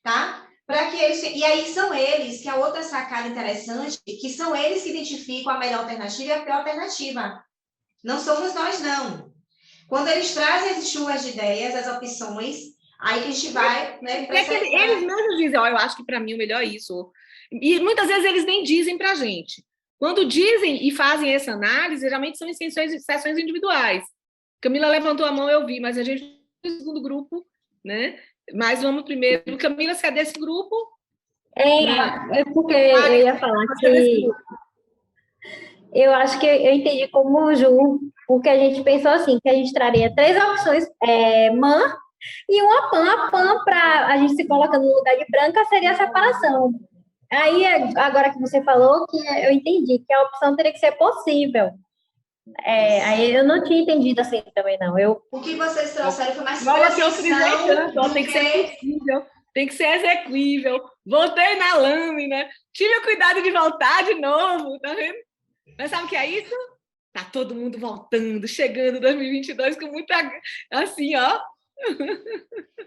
S2: tá? Para que eles... E aí são eles, que é outra sacada interessante, que são eles que identificam a melhor alternativa e a pior alternativa. Não somos nós, não. Quando eles trazem as chuvas de ideias, as opções, aí que a gente vai... Né,
S1: eles mesmos dizem, eu acho que para mim o melhor é isso. E muitas vezes eles nem dizem para a gente. Quando dizem e fazem essa análise, geralmente são em sessões individuais. Camila levantou a mão, eu vi, mas a gente tem o segundo grupo, né? Mas vamos primeiro. Camila, você é desse grupo?
S10: É porque eu ia falar que eu acho que eu entendi como o Ju, porque a gente pensou assim, que a gente traria 3 opções, MAN e uma PAN. A PAN, para a gente se colocando no lugar de branca, seria a separação. Aí, agora que você falou, que eu entendi que a opção teria que ser possível. Aí eu não tinha entendido assim também, não.
S2: O que vocês trouxeram foi mais
S1: precisão, tem que ser possível, tem que ser execuível. Voltei na lâmina, tive o cuidado de voltar de novo, tá vendo? Mas sabe o que é isso? Tá todo mundo voltando, chegando 2022 com muita... Assim, ó.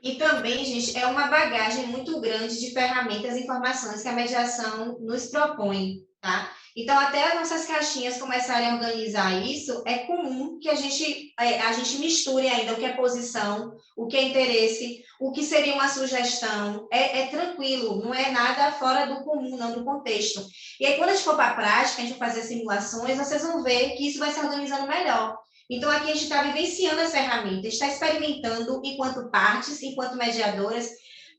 S2: E também, gente, é uma bagagem muito grande de ferramentas e informações que a mediação nos propõe, tá? Então, até as nossas caixinhas começarem a organizar isso, é comum que a gente misture ainda o que é posição, o que é interesse, o que seria uma sugestão. É tranquilo, não é nada fora do comum, não, do contexto. E aí, quando a gente for para a prática, a gente for fazer simulações, vocês vão ver que isso vai se organizando melhor. Então, aqui a gente está vivenciando as ferramentas, a gente está experimentando enquanto partes, enquanto mediadoras,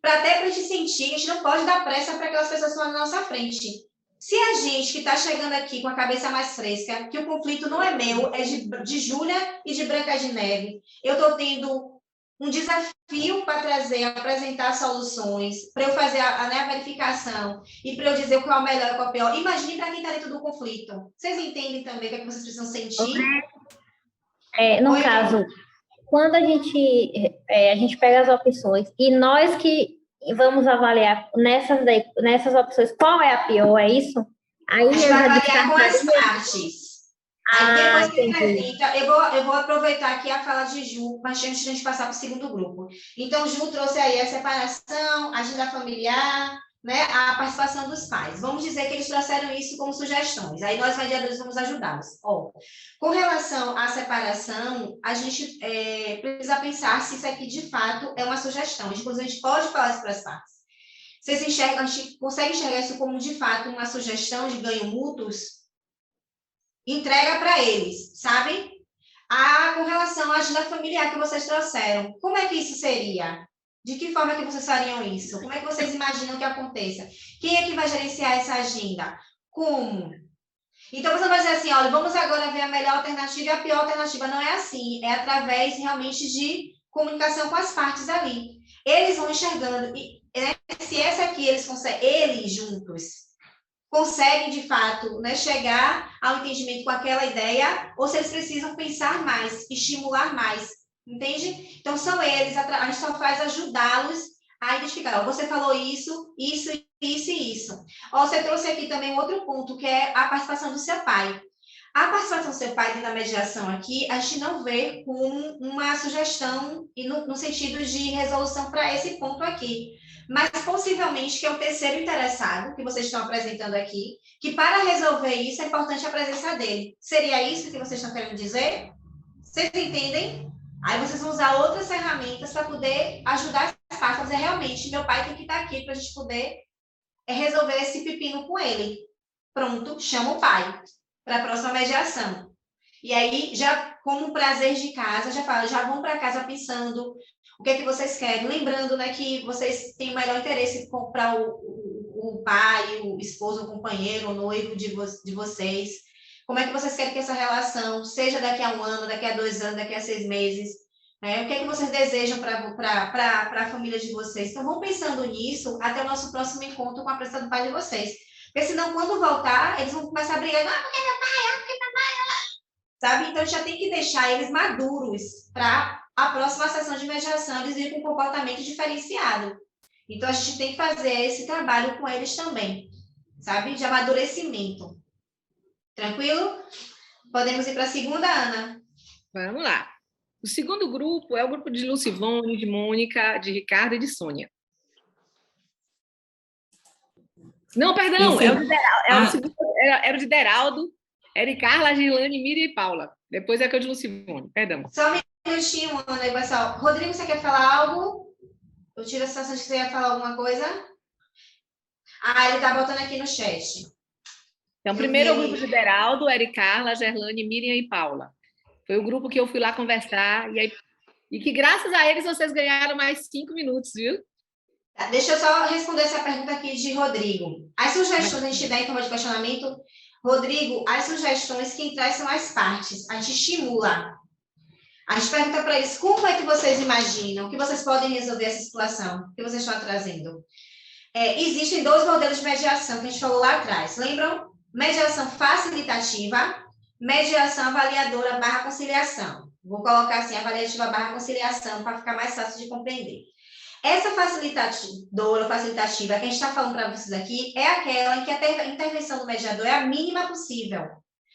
S2: para a gente sentir que a gente não pode dar pressa para aquelas pessoas que estão na nossa frente. Se a gente que está chegando aqui com a cabeça mais fresca, que o conflito não é meu, é de Júlia e de Branca de Neve, eu estou tendo um desafio para apresentar soluções, para eu fazer a verificação e para eu dizer qual é o melhor e qual é o pior. Imagine para quem está dentro do conflito. Vocês entendem também o que é que vocês precisam sentir?
S10: No caso, quando a gente pega as opções e nós que vamos avaliar nessas opções qual é a pior, é isso? Aí
S2: a gente vai avaliar com as partes. Aí depois que apresenta, eu vou aproveitar aqui a fala de Ju, mas antes de a gente passar para o segundo grupo. Então, Ju trouxe aí a separação, a agenda familiar, né, a participação dos pais. Vamos dizer que eles trouxeram isso como sugestões. Aí nós, mediadores, vamos ajudá-los. Com relação à separação, a gente precisa pensar se isso aqui, de fato, é uma sugestão. Inclusive, a gente pode falar isso para as partes. Vocês enxergam, a gente consegue enxergar isso como, de fato, uma sugestão de ganho mútuos? Entrega para eles, sabe? Com relação à agenda familiar que vocês trouxeram, como é que isso seria? De que forma que vocês fariam isso? Como é que vocês imaginam que aconteça? Quem é que vai gerenciar essa agenda? Como? Então, você vai dizer assim, olha, vamos agora ver a melhor alternativa e a pior alternativa. Não é assim, é através realmente de comunicação com as partes ali. Eles vão enxergando, e se essa aqui eles juntos conseguem, de fato, né, chegar ao entendimento com aquela ideia, ou se eles precisam pensar mais, estimular mais. Entende? Então, são eles, a gente só faz ajudá-los a identificar. Você falou isso e isso. Você trouxe aqui também um outro ponto, que é a participação do seu pai. A participação do seu pai dentro da mediação aqui, a gente não vê como uma sugestão e no sentido de resolução para esse ponto aqui. Mas, possivelmente, que é o terceiro interessado, que vocês estão apresentando aqui, que para resolver isso é importante a presença dele. Seria isso que vocês estão querendo dizer? Vocês entendem? Aí vocês vão usar outras ferramentas para poder ajudar as partes a dizer, realmente, meu pai tem que estar aqui para a gente poder resolver esse pepino com ele. Pronto, chama o pai para a próxima mediação. E aí, já como prazer de casa, já vão para casa pensando o que é que vocês querem. Lembrando, né, que vocês têm o melhor interesse para o pai, o esposo, o companheiro, o noivo de vocês. Como é que vocês querem que essa relação seja daqui a 1 ano, daqui a 2 anos, daqui a 6 meses? Né? O que é que vocês desejam para a família de vocês? Então, vão pensando nisso até o nosso próximo encontro com a presença do pai de vocês. Porque senão, quando voltar, eles vão começar a brigar. Porque meu pai, porque meu pai...
S11: sabe? Então, já tem que deixar eles maduros para a próxima sessão de mediação, eles virem com um comportamento diferenciado. Então, a gente tem que fazer esse trabalho com eles também, sabe? De amadurecimento. Tranquilo? Podemos ir para a segunda, Ana?
S1: Vamos lá. O segundo grupo é o grupo de Lucivone, de Mônica, de Ricardo e de Sônia. Não, perdão, era o de Deraldo, Eri, Carla, Girlane, Miriam e Paula. Depois é que eu de Lucivone, perdão.
S11: Só um minutinho, Ana, aí, pessoal. Rodrigo, você quer falar algo? Eu tiro a sensação de que você ia falar alguma coisa. Ah, ele está botando aqui no chat.
S1: Então, primeiro é o grupo de Deraldo, Eri, Carla, Gerlane, Miriam e Paula. Foi o grupo que eu fui lá conversar, e que graças a eles vocês ganharam mais 5 minutos, viu?
S11: Deixa eu só responder essa pergunta aqui de Rodrigo. As sugestões, a gente dá em forma de questionamento. Rodrigo, as sugestões quem traz são as partes. A gente estimula. A gente pergunta para eles como é que vocês imaginam que vocês podem resolver essa situação que vocês estão trazendo. Existem 2 modelos de mediação que a gente falou lá atrás. Lembram? Mediação facilitativa, mediação avaliadora / conciliação. Vou colocar assim, avaliativa / conciliação, para ficar mais fácil de compreender. Essa facilitadora ou facilitativa que a gente está falando para vocês aqui é aquela em que a intervenção do mediador é a mínima possível.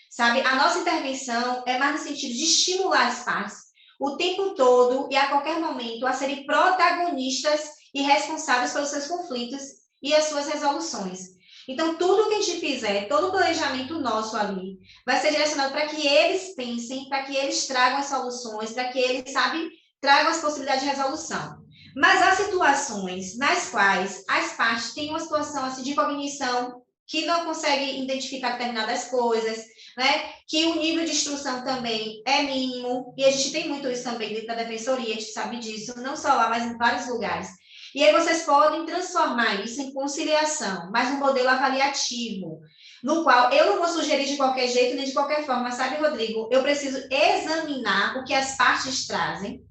S11: Sabe? A nossa intervenção é mais no sentido de estimular as partes o tempo todo e a qualquer momento a serem protagonistas e responsáveis pelos seus conflitos e as suas resoluções. Então, tudo que a gente fizer, todo o planejamento nosso ali, vai ser direcionado para que eles pensem, para que eles tragam as soluções, para que eles, sabe, tragam as possibilidades de resolução. Mas há situações nas quais as partes têm uma situação assim, de cognição que não consegue identificar determinadas coisas, né? Que o nível de instrução também é mínimo, e a gente tem muito isso também dentro da defensoria, a gente sabe disso, não só lá, mas em vários lugares. E aí vocês podem transformar isso em conciliação, mas um modelo avaliativo, no qual eu não vou sugerir de qualquer jeito, nem de qualquer forma, sabe, Rodrigo? Eu preciso examinar o que as partes trazem,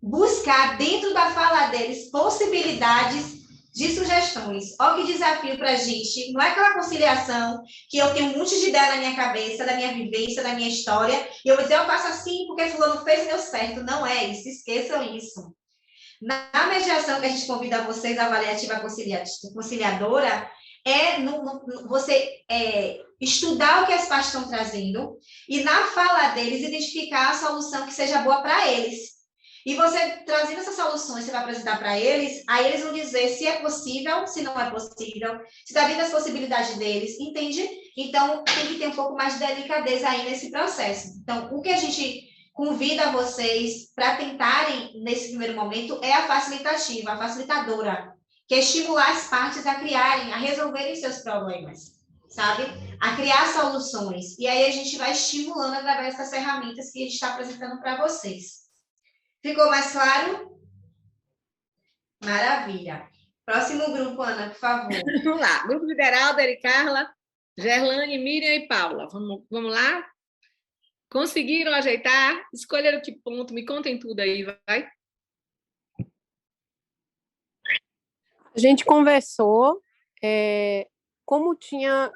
S11: buscar dentro da fala deles possibilidades de sugestões. Olha que desafio para a gente. Não é aquela conciliação que eu tenho um monte de ideia na minha cabeça, da minha vivência, da minha história, e eu vou dizer, eu faço assim porque fulano fez e deu certo. Não é isso, esqueçam isso. Na mediação que a gente convida vocês, a avaliativa conciliadora, você estudar o que as partes estão trazendo e, na fala deles, identificar a solução que seja boa para eles. E você, trazendo essas soluções, você vai apresentar para eles, aí eles vão dizer se é possível, se não é possível, se está vindo as possibilidades deles, entende? Então, tem que ter um pouco mais de delicadeza aí nesse processo. Então, o que a gente convida vocês para tentarem, nesse primeiro momento, é a facilitativa, a facilitadora, que é estimular as partes a criarem, a resolverem seus problemas, sabe? A criar soluções. E aí a gente vai estimulando através dessas ferramentas que a gente está apresentando para vocês. Ficou mais claro? Maravilha. Próximo grupo, Ana, por favor.
S1: Vamos lá. Grupo de Deraldo, Eri, Carla, Gerlane, Miriam e Paula. Vamos lá? Conseguiram ajeitar? Escolheram que ponto? Me contem tudo aí, vai.
S7: A gente conversou, como tinha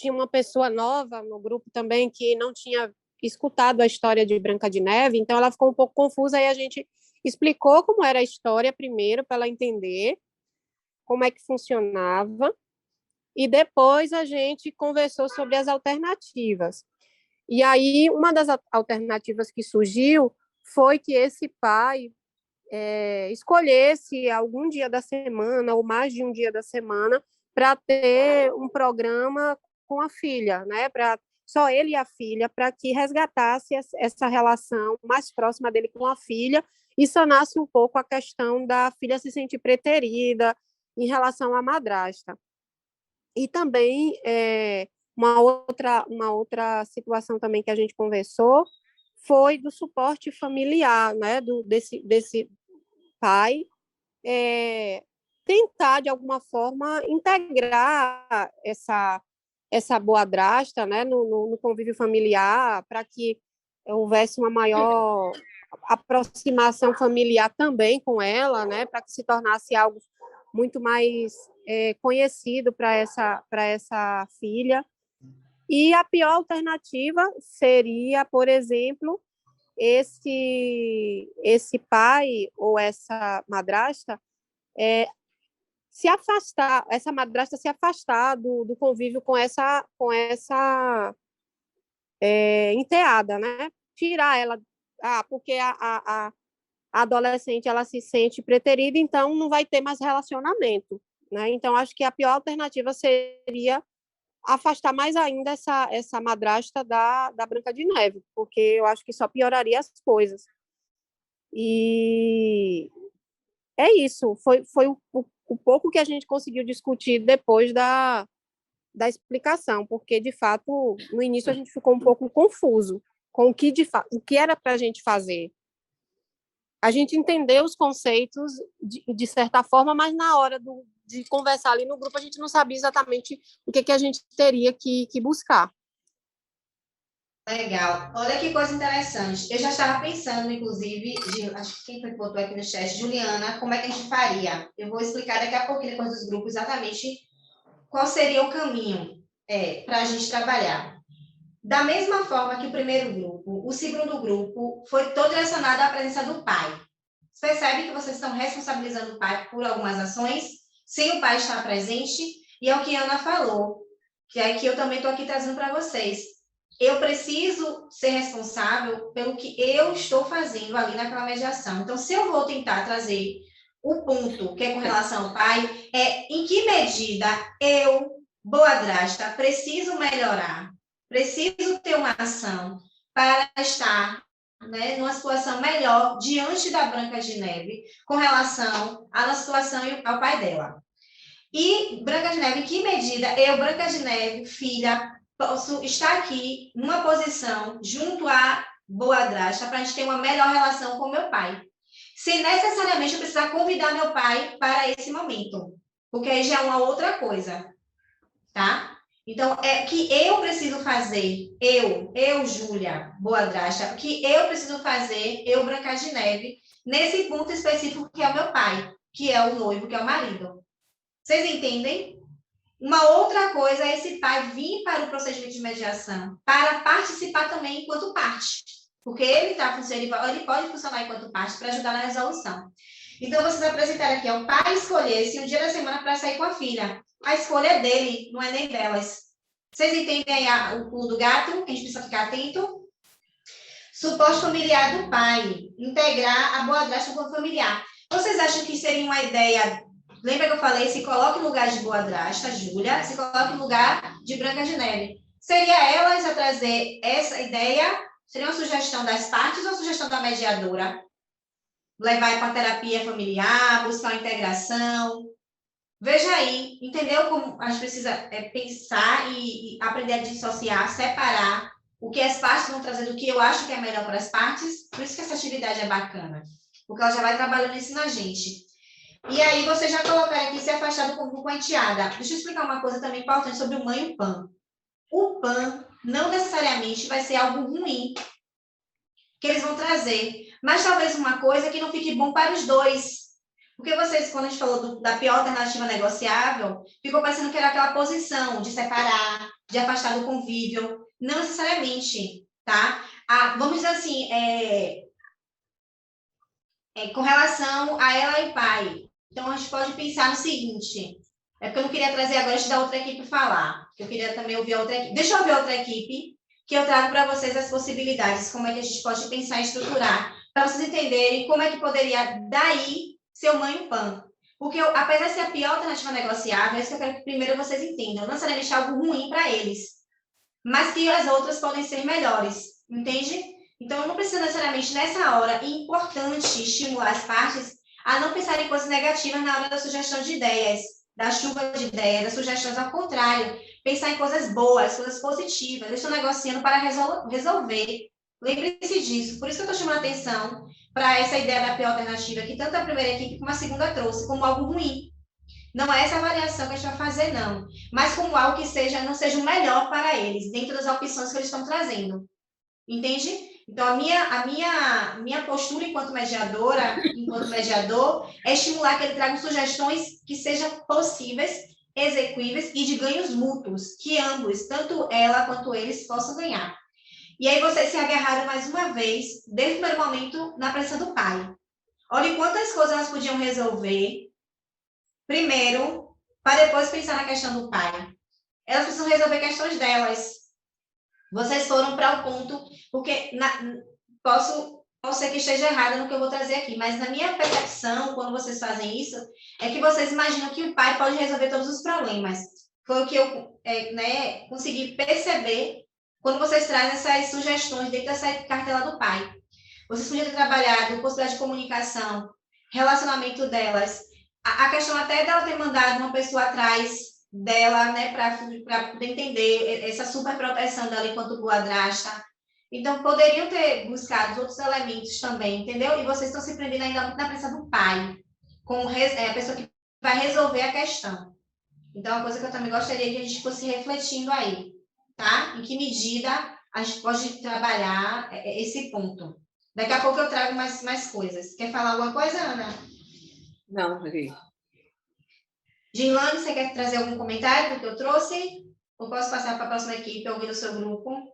S7: uma pessoa nova no grupo também que não tinha escutado a história de Branca de Neve, então ela ficou um pouco confusa, aí a gente explicou como era a história primeiro, para ela entender como é que funcionava, e depois a gente conversou sobre as alternativas. E aí, uma das alternativas que surgiu foi que esse pai escolhesse algum dia da semana, ou mais de um dia da semana, para ter um programa com a filha, né? Para só ele e a filha, para que resgatasse essa relação mais próxima dele com a filha e sanasse um pouco a questão da filha se sentir preterida em relação à madrasta. E também, uma outra situação também que a gente conversou foi do suporte familiar, né, desse pai, tentar, de alguma forma, integrar essa boadrasta, né, no convívio familiar, para que houvesse uma maior aproximação familiar também com ela, né, para que se tornasse algo muito mais conhecido para essa filha. E a pior alternativa seria, por exemplo, esse pai ou essa madrasta se afastar, essa madrasta se afastar do convívio com essa enteada, né? Tirar ela, porque a adolescente ela se sente preterida, então não vai ter mais relacionamento, né? Então acho que a pior alternativa seria afastar mais ainda essa madrasta da Branca de Neve, porque eu acho que só pioraria as coisas. E é isso, foi o pouco que a gente conseguiu discutir depois da explicação, porque, de fato, no início a gente ficou um pouco confuso com o que era para a gente fazer. A gente entendeu os conceitos de certa forma, mas na hora de conversar ali no grupo, a gente não sabia exatamente o que a gente teria que buscar.
S11: Legal. Olha que coisa interessante. Eu já estava pensando, inclusive, acho que quem foi que botou aqui no chat, Juliana, como é que a gente faria? Eu vou explicar daqui a pouquinho, depois dos grupos, exatamente qual seria o caminho para a gente trabalhar. Da mesma forma que o primeiro grupo, o segundo grupo foi todo direcionado à presença do pai. Você percebe que vocês estão responsabilizando o pai por algumas ações, sem o pai estar presente, e é o que a Ana falou, que é que eu também estou aqui trazendo para vocês. Eu preciso ser responsável pelo que eu estou fazendo ali naquela mediação. Então, se eu vou tentar trazer o ponto que é com relação ao pai, em que medida eu, boadrasta, preciso melhorar, preciso ter uma ação para estar, né, numa situação melhor diante da Branca de Neve com relação à situação ao pai dela. E Branca de Neve, em que medida eu, Branca de Neve, filha, posso estar aqui numa posição junto à boadrasta para a gente ter uma melhor relação com meu pai. Sem necessariamente eu precisar convidar meu pai para esse momento, porque aí já é uma outra coisa, tá? Então, é que eu preciso fazer, eu, Júlia, boadrasta, o que eu preciso fazer, eu, Branca de Neve, nesse ponto específico que é o meu pai, que é o noivo, que é o marido. Vocês entendem? Uma outra coisa é esse pai vir para o procedimento de mediação, para participar também enquanto parte, porque ele pode funcionar enquanto parte para ajudar na resolução. Então, vocês apresentaram aqui, o pai escolhesse um dia da semana para sair com a filha. A escolha é dele, não é nem delas. Vocês entendem aí o pulo do gato? A gente precisa ficar atento. Suposto familiar do pai, integrar a boadrasta com o familiar. Vocês acham que seria uma ideia... Lembra que eu falei, se coloque no lugar de boadrasta, Júlia, se coloque no lugar de Branca de Neve. Seria elas a trazer essa ideia? Seria uma sugestão das partes ou uma sugestão da mediadora? Levar para a terapia familiar, buscar uma integração. Veja aí, entendeu como a gente precisa pensar e aprender a dissociar, separar o que as partes vão trazer do que eu acho que é melhor para as partes. Por isso que essa atividade é bacana, porque ela já vai trabalhando isso na gente. E aí, você já colocaram aqui, se afastar do convívio com a enteada. Deixa eu explicar uma coisa também importante sobre o mãe e o PAN. O PAN não necessariamente vai ser algo ruim que eles vão trazer, mas talvez uma coisa que não fique bom para os dois. Porque vocês, quando a gente falou da pior alternativa negociável, ficou parecendo que era aquela posição de separar, de afastar do convívio. Não necessariamente, tá? Vamos dizer assim, com relação a ela e o pai. Então, a gente pode pensar no seguinte, porque eu não queria trazer agora, deixa eu dar outra equipe falar, eu queria também ouvir a outra equipe. Deixa eu ouvir outra equipe, que eu trago para vocês as possibilidades, como é que a gente pode pensar e estruturar, para vocês entenderem como é que poderia, daí, ser o mãe e o PAN. Porque, apesar de ser a pior alternativa negociável, é isso que eu quero que primeiro vocês entendam, não necessariamente algo ruim para eles, mas que as outras podem ser melhores, entende? Então, não precisa necessariamente, nessa hora, é importante estimular as partes a não pensar em coisas negativas na hora da sugestão de ideias, da chuva de ideias, das sugestões ao contrário, pensar em coisas boas, coisas positivas. Eu estou negociando para resolver. Lembre-se disso. Por isso que eu estou chamando a atenção para essa ideia da pior alternativa, que tanto a primeira equipe como a segunda trouxe, como algo ruim. Não é essa avaliação que a gente vai fazer, não. Mas como algo que não seja o melhor para eles, dentro das opções que eles estão trazendo. Entende? Então, a minha postura enquanto mediadora, enquanto mediador, é estimular que ele traga sugestões que sejam possíveis exequíveis e de ganhos mútuos, que ambos, tanto ela quanto eles, possam ganhar. E aí vocês se agarraram mais uma vez, desde o primeiro momento, na presença do pai. Olha quantas coisas elas podiam resolver, primeiro, para depois pensar na questão do pai. Elas precisam resolver questões delas. Vocês foram para o ponto, porque posso ser que esteja errada no que eu vou trazer aqui, mas na minha percepção, quando vocês fazem isso, é que vocês imaginam que o pai pode resolver todos os problemas. Foi o que eu consegui perceber quando vocês trazem essas sugestões dentro dessa cartela do pai. Vocês podiam ter trabalhado possibilidade de comunicação, relacionamento delas, a questão até dela ter mandado uma pessoa atrás dela, né, para poder entender essa super proteção dela enquanto boadrasta. Então, poderiam ter buscado outros elementos também, entendeu? E vocês estão se prendendo ainda muito na presença do pai, com a pessoa que vai resolver a questão. Então, é uma coisa que eu também gostaria que a gente fosse refletindo aí, tá? Em que medida a gente pode trabalhar esse ponto. Daqui a pouco eu trago mais coisas. Quer falar alguma coisa, Ana?
S1: Não, Maria.
S11: Gilane, você quer trazer algum comentário do que eu trouxe? Ou posso passar para a próxima equipe ouvir o seu grupo?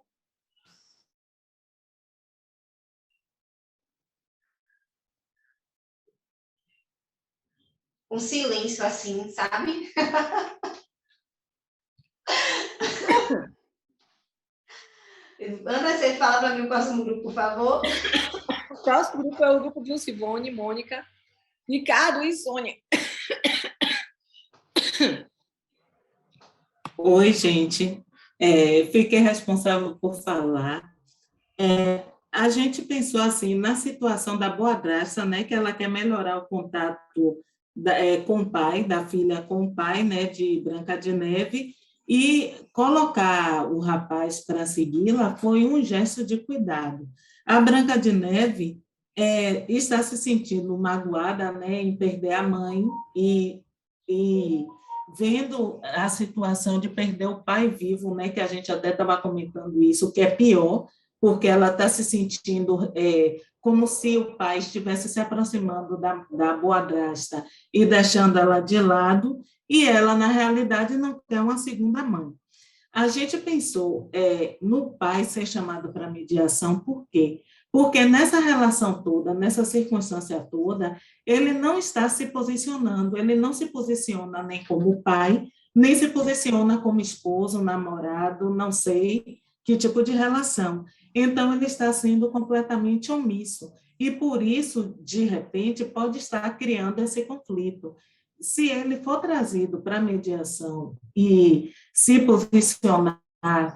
S11: Um silêncio assim, sabe? Ana, você fala para mim o próximo grupo, por favor.
S1: O próximo grupo é o grupo de Lucivone, Mônica, Ricardo e Sônia.
S5: Oi, gente. Fiquei responsável por falar. A gente pensou assim, na situação da boadrasta, né, que ela quer melhorar o contato com o pai, da filha com o pai, né, de Branca de Neve, e colocar o rapaz para segui-la foi um gesto de cuidado. A Branca de Neve está se sentindo magoada, né, em perder a mãe e vendo a situação de perder o pai vivo, né, que a gente até estava comentando isso, que é pior, porque ela está se sentindo como se o pai estivesse se aproximando da boadrasta e deixando ela de lado, e ela, na realidade, não quer uma segunda mãe. A gente pensou no pai ser chamado para mediação, por quê? Porque nessa relação toda, nessa circunstância toda, ele não está se posicionando, ele não se posiciona nem como pai, nem se posiciona como esposo, namorado, não sei que tipo de relação. Então, ele está sendo completamente omisso. E, por isso, de repente, pode estar criando esse conflito. Se ele for trazido para a mediação e se posicionar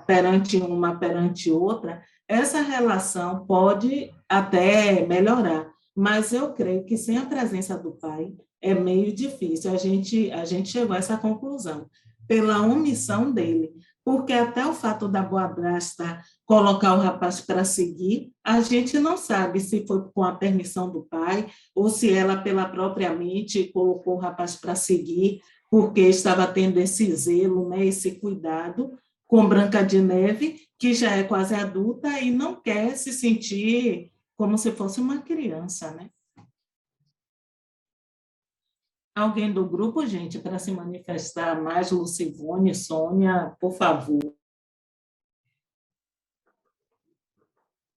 S5: perante uma, perante outra, essa relação pode até melhorar. Mas eu creio que sem a presença do pai é meio difícil. A gente chegou a essa conclusão, pela omissão dele. Porque até o fato da boadrasta colocar o rapaz para seguir, a gente não sabe se foi com a permissão do pai ou se ela, pela própria mente, colocou o rapaz para seguir, porque estava tendo esse zelo, né, esse cuidado com Branca de Neve, que já é quase adulta e não quer se sentir como se fosse uma criança, né? Alguém do grupo, gente, para se manifestar mais, Lucivone, Sônia, por favor.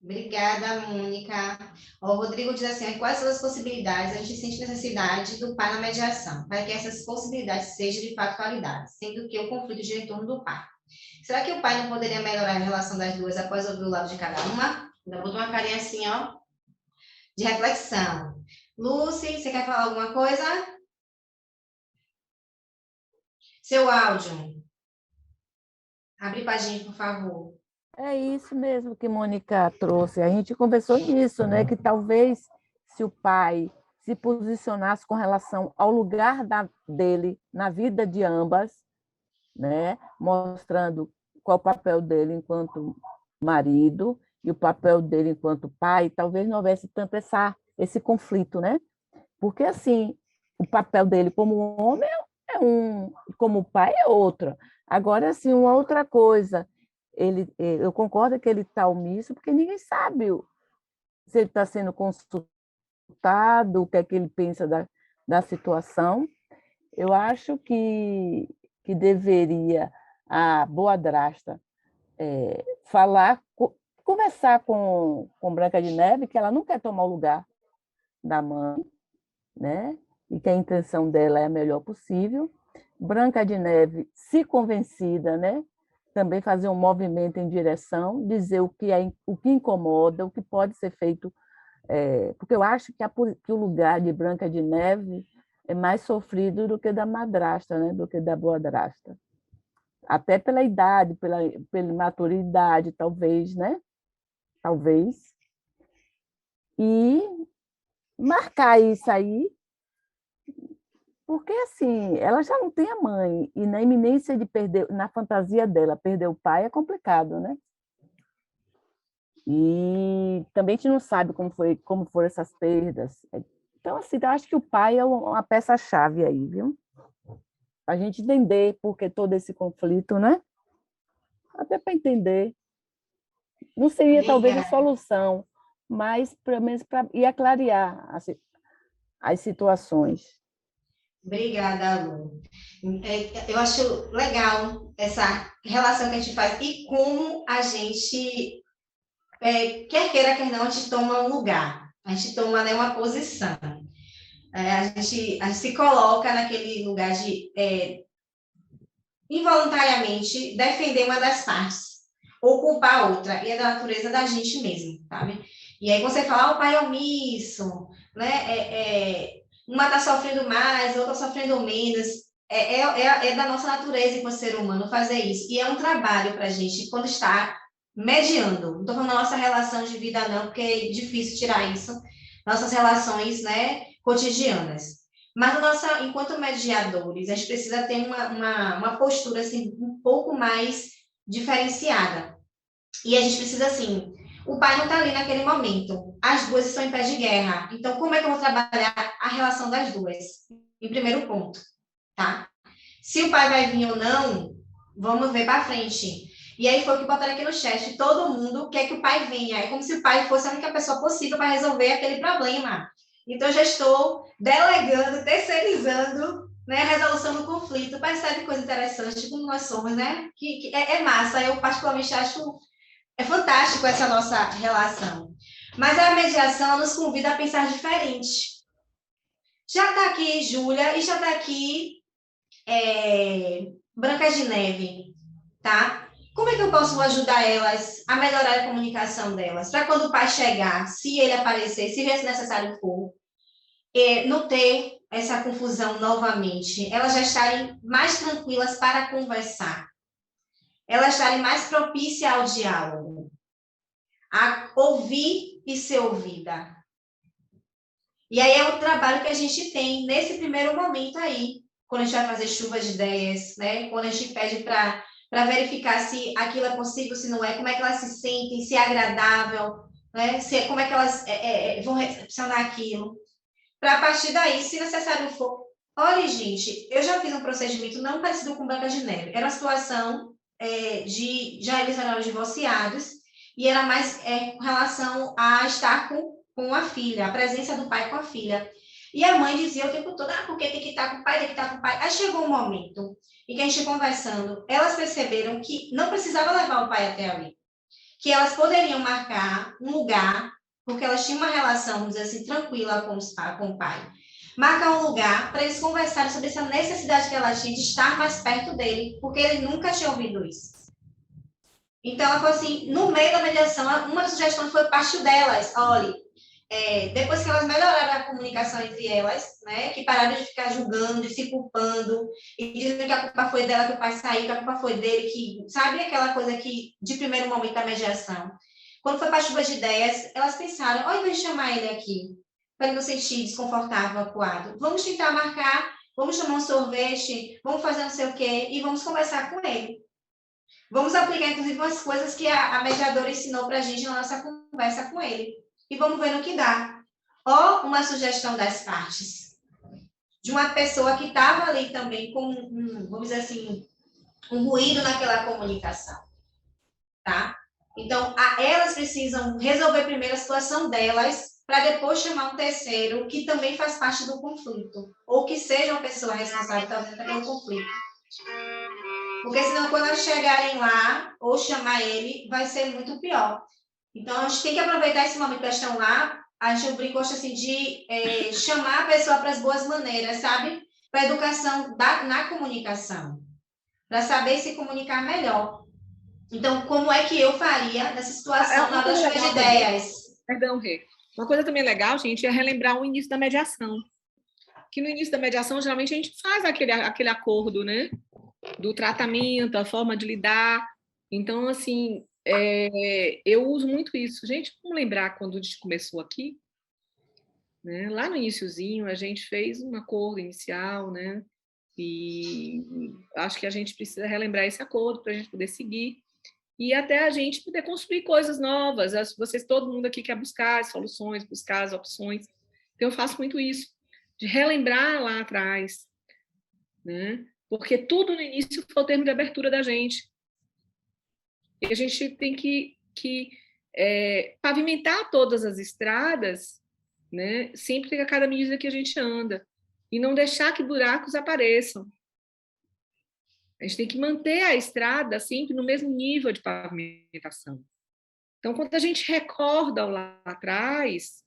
S11: Obrigada, Mônica. O Rodrigo diz assim, quais são as possibilidades? A gente sente necessidade do pai na mediação, para que essas possibilidades sejam de fato validadas, sendo que o conflito gira em torno do pai. Será que o pai não poderia melhorar a relação das duas após ouvir o lado de cada uma? Ainda botou uma carinha assim, ó, de reflexão. Lucy, você quer falar alguma coisa? Seu áudio. Abre para a gente, por favor.
S3: É isso mesmo que Mônica trouxe. A gente conversou nisso, né? Que talvez se o pai se posicionasse com relação ao lugar dele na vida de ambas, né? Mostrando qual o papel dele enquanto marido e o papel dele enquanto pai, talvez não houvesse tanto esse conflito, né? Porque, assim, o papel dele como homem é um, como pai é outro. Agora, assim, uma outra coisa, eu concordo que ele está omisso, porque ninguém sabe se ele está sendo consultado, o que é que ele pensa da situação. Eu acho que que deveria a boadrasta conversar com Branca de Neve, que ela não quer tomar o lugar da mãe, né? E que a intenção dela é a melhor possível. Branca de Neve, se convencida, né? Também fazer um movimento em direção, dizer o que incomoda, o que pode ser feito, porque eu acho que o lugar de Branca de Neve é mais sofrido do que da madrasta, né? Do que da boadrasta. Até pela idade, pela maturidade, talvez, né? Talvez. E marcar isso aí, porque assim, ela já não tem a mãe, e na iminência de perder, na fantasia dela, perder o pai é complicado, né? E também a gente não sabe como foram essas perdas. Então, assim, eu acho que o pai é uma peça-chave aí, viu? A gente entender por que todo esse conflito, né? Até para entender. Não seria talvez a solução, mas pelo menos para ir clarear as situações.
S11: Obrigada, Lu. Eu acho legal essa relação que a gente faz e como a gente, quer queira, quer não, a gente toma um lugar, a gente toma, né, uma posição. A gente se coloca naquele lugar de, involuntariamente, defender uma das partes ou culpar a outra, e é da natureza da gente mesmo, sabe? E aí você fala, o pai é omisso, né? Uma está sofrendo mais, outra está sofrendo menos. É da nossa natureza enquanto ser humano fazer isso. E é um trabalho para a gente, quando está mediando. Não estou falando da nossa relação de vida, não, porque é difícil tirar isso. Nossas relações, né, cotidianas. Mas enquanto mediadores, a gente precisa ter uma postura assim, um pouco mais diferenciada. E a gente precisa, assim, o pai não está ali naquele momento, as duas estão em pé de guerra. Então, como é que eu vou trabalhar a relação das duas? Em primeiro ponto, tá? Se o pai vai vir ou não, vamos ver para frente. E aí foi o que botaram aqui no chat, todo mundo quer que o pai venha, é como se o pai fosse a única pessoa possível para resolver aquele problema. Então, eu já estou delegando, terceirizando, né, a resolução do conflito. Parece que coisa interessante, como nós somos, né? Que é massa, eu particularmente acho fantástico essa nossa relação. Mas a mediação nos convida a pensar diferente. Já está aqui Júlia e já está aqui Branca de Neve, tá? Como é que eu posso ajudar elas a melhorar a comunicação delas? Para quando o pai chegar, se ele aparecer, se necessário for, não ter essa confusão novamente, elas já estarem mais tranquilas para conversar, elas estarem mais propícias ao diálogo, a ouvir e ser ouvida. E aí é o trabalho que a gente tem nesse primeiro momento aí, quando a gente vai fazer chuva de ideias, né? Quando a gente pede para verificar se aquilo é possível, se não é, como é que elas se sentem, se é agradável, né? Como é que elas vão recepcionar aquilo. Para, a partir daí, se necessário for... Olha, gente, eu já fiz um procedimento não parecido com Branca de Neve. Era uma situação já eles eram divorciados, e era mais com relação a estar com a filha, a presença do pai com a filha. E a mãe dizia o tempo todo, porque tem que estar com o pai, tem que estar com o pai. Aí chegou um momento em que a gente conversando, elas perceberam que não precisava levar o pai até ali, que elas poderiam marcar um lugar, porque elas tinham uma relação, vamos dizer assim, tranquila com o pai. Marcar um lugar para eles conversarem sobre essa necessidade que ela tinha de estar mais perto dele, porque ele nunca tinha ouvido isso. Então, ela falou assim, no meio da mediação, uma das sugestões foi parte delas, olha, depois que elas melhoraram a comunicação entre elas, né, que pararam de ficar julgando, de se culpando, e dizendo que a culpa foi dela, que o pai saiu, que a culpa foi dele, que, sabe aquela coisa que, de primeiro momento da mediação. Quando foi para a chuva de ideias, elas pensaram, ao invés de chamar ele aqui, para ele não se sentir desconfortável, acuado, vamos tentar marcar, vamos tomar um sorvete, vamos fazer não sei o quê, e vamos conversar com ele. Vamos aplicar, inclusive, umas coisas que a mediadora ensinou para a gente na nossa conversa com ele. E vamos ver no que dá. Ou uma sugestão das partes. De uma pessoa que estava ali também com, vamos dizer assim, um ruído naquela comunicação. Tá? Então, elas precisam resolver primeiro a situação delas, para depois chamar um terceiro que também faz parte do conflito. Ou que seja uma pessoa responsável também pelo conflito. Porque senão, quando elas chegarem lá, ou chamar ele, vai ser muito pior. Então, a gente tem que aproveitar esse momento que elas estão lá. A gente brincou assim, de chamar a pessoa para as boas maneiras, sabe? Para a educação na comunicação. Para saber se comunicar melhor. Então, como é que eu faria nessa situação na hora de ideias?
S1: Perdão, Rê. Uma coisa também legal, gente, é relembrar o início da mediação. Que no início da mediação, geralmente, a gente faz aquele acordo, né? Do tratamento, a forma de lidar. Então, assim, eu uso muito isso. Gente, vamos lembrar quando a gente começou aqui, né? Lá no iniciozinho, a gente fez um acordo inicial, né? E acho que a gente precisa relembrar esse acordo para a gente poder seguir e até a gente poder construir coisas novas. Vocês, todo mundo aqui quer buscar as soluções, buscar as opções. Então, eu faço muito isso, de relembrar lá atrás, né? Porque tudo no início foi o termo de abertura da gente. E a gente tem que pavimentar todas as estradas, né? Sempre a cada medida que a gente anda. E não deixar que buracos apareçam. A gente tem que manter a estrada sempre no mesmo nível de pavimentação. Então, quando a gente recorda lá atrás,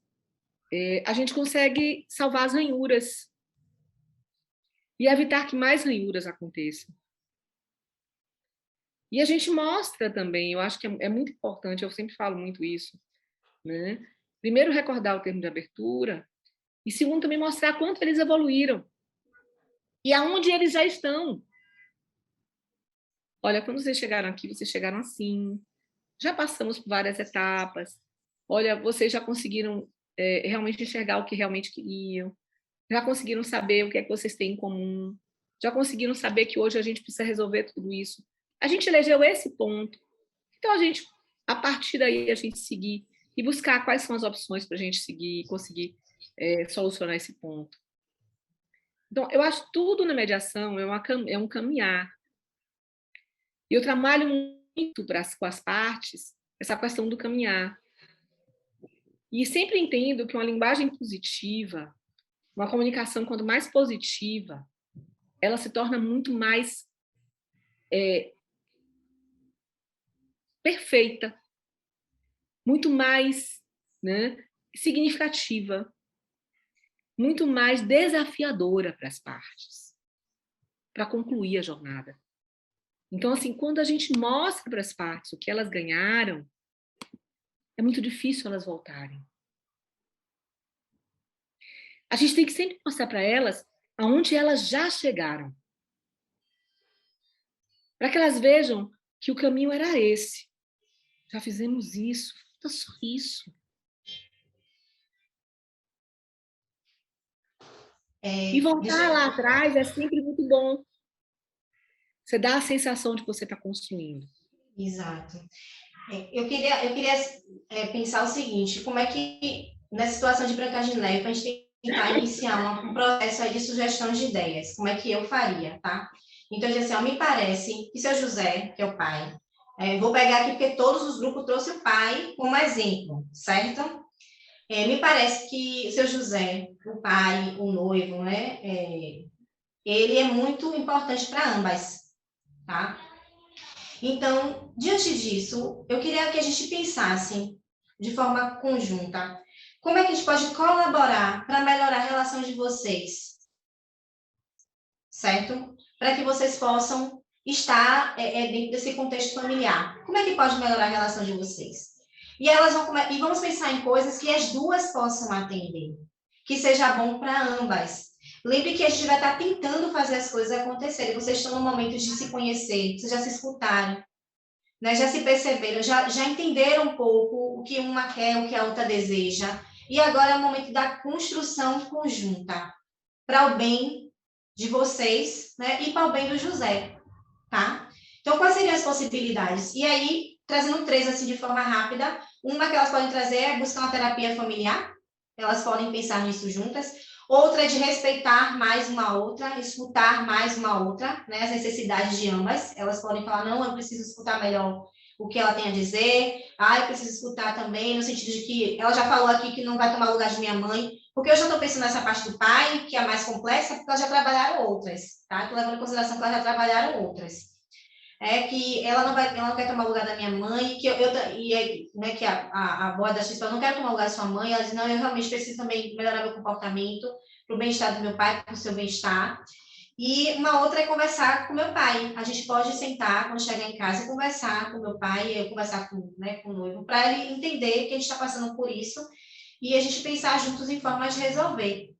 S1: a gente consegue salvar as ranhuras e evitar que mais ranhuras aconteçam. E a gente mostra também, eu acho que é muito importante, eu sempre falo muito isso, né? Primeiro, recordar o termo de abertura, e segundo, também mostrar quanto eles evoluíram e aonde eles já estão. Olha, quando vocês chegaram aqui, vocês chegaram assim, já passamos por várias etapas, olha, vocês já conseguiram realmente enxergar o que realmente queriam, já conseguiram saber o que é que vocês têm em comum, já conseguiram saber que hoje a gente precisa resolver tudo isso. A gente elegeu esse ponto. Então, a partir daí, a gente seguir e buscar quais são as opções para a gente seguir e conseguir solucionar esse ponto. Então, eu acho que tudo na mediação é um caminhar. E eu trabalho muito com as partes essa questão do caminhar. E sempre entendo que uma linguagem positiva, uma comunicação, quanto mais positiva, ela se torna muito mais perfeita, muito mais, né, significativa, muito mais desafiadora para as partes, para concluir a jornada. Então, assim, quando a gente mostra para as partes o que elas ganharam, é muito difícil elas voltarem. A gente tem que sempre mostrar para elas aonde elas já chegaram, para que elas vejam que o caminho era esse. Já fizemos isso, falta só isso. E voltar lá atrás é sempre muito bom. Você dá a sensação de que você está construindo.
S11: Exato. Eu queria pensar o seguinte, como é que, nessa situação de Branca de Neve, a gente tentar iniciar um processo aí de sugestão de ideias, como é que eu faria, tá? Então, assim, me parece que seu José, que é o pai, vou pegar aqui porque todos os grupos trouxeram o pai como exemplo, certo? Me parece que seu José, o pai, o noivo, né? Ele é muito importante para ambas, tá? Então, diante disso, eu queria que a gente pensasse de forma conjunta como é que a gente pode colaborar para melhorar a relação de vocês, certo? Para que vocês possam estar dentro desse contexto familiar. Como é que pode melhorar a relação de vocês? E vamos pensar em coisas que as duas possam atender, que seja bom para ambas. Lembre que a gente vai estar tentando fazer as coisas acontecerem. Vocês estão no momento de se conhecer, vocês já se escutaram, né? Já se perceberam, já entenderam um pouco o que uma quer, o que a outra deseja. E agora é o momento da construção conjunta, para o bem de vocês, né? E para o bem do José, tá? Então, quais seriam as possibilidades? E aí, trazendo 3 assim de forma rápida, uma que elas podem trazer é buscar uma terapia familiar, elas podem pensar nisso juntas. Outra é de respeitar mais uma outra, escutar mais uma outra, né? As necessidades de ambas. Elas podem falar, não, eu preciso escutar melhor o que ela tem a dizer. Eu preciso escutar também, no sentido de que ela já falou aqui que não vai tomar lugar de minha mãe. Porque eu já estou pensando nessa parte do pai, que é a mais complexa, porque elas já trabalharam outras, tá? Estou levando em consideração que elas já trabalharam outras. É que ela não quer tomar o lugar da minha mãe, né, que a avó da Chispa, eu não quero tomar o lugar da sua mãe, ela diz, não, eu realmente preciso também melhorar meu comportamento, para o bem-estar do meu pai, para o seu bem-estar. E uma outra é conversar com meu pai. A gente pode sentar, quando chegar em casa, e conversar com meu pai, eu conversar com o noivo, para ele entender que a gente está passando por isso, e a gente pensar juntos em formas de resolver,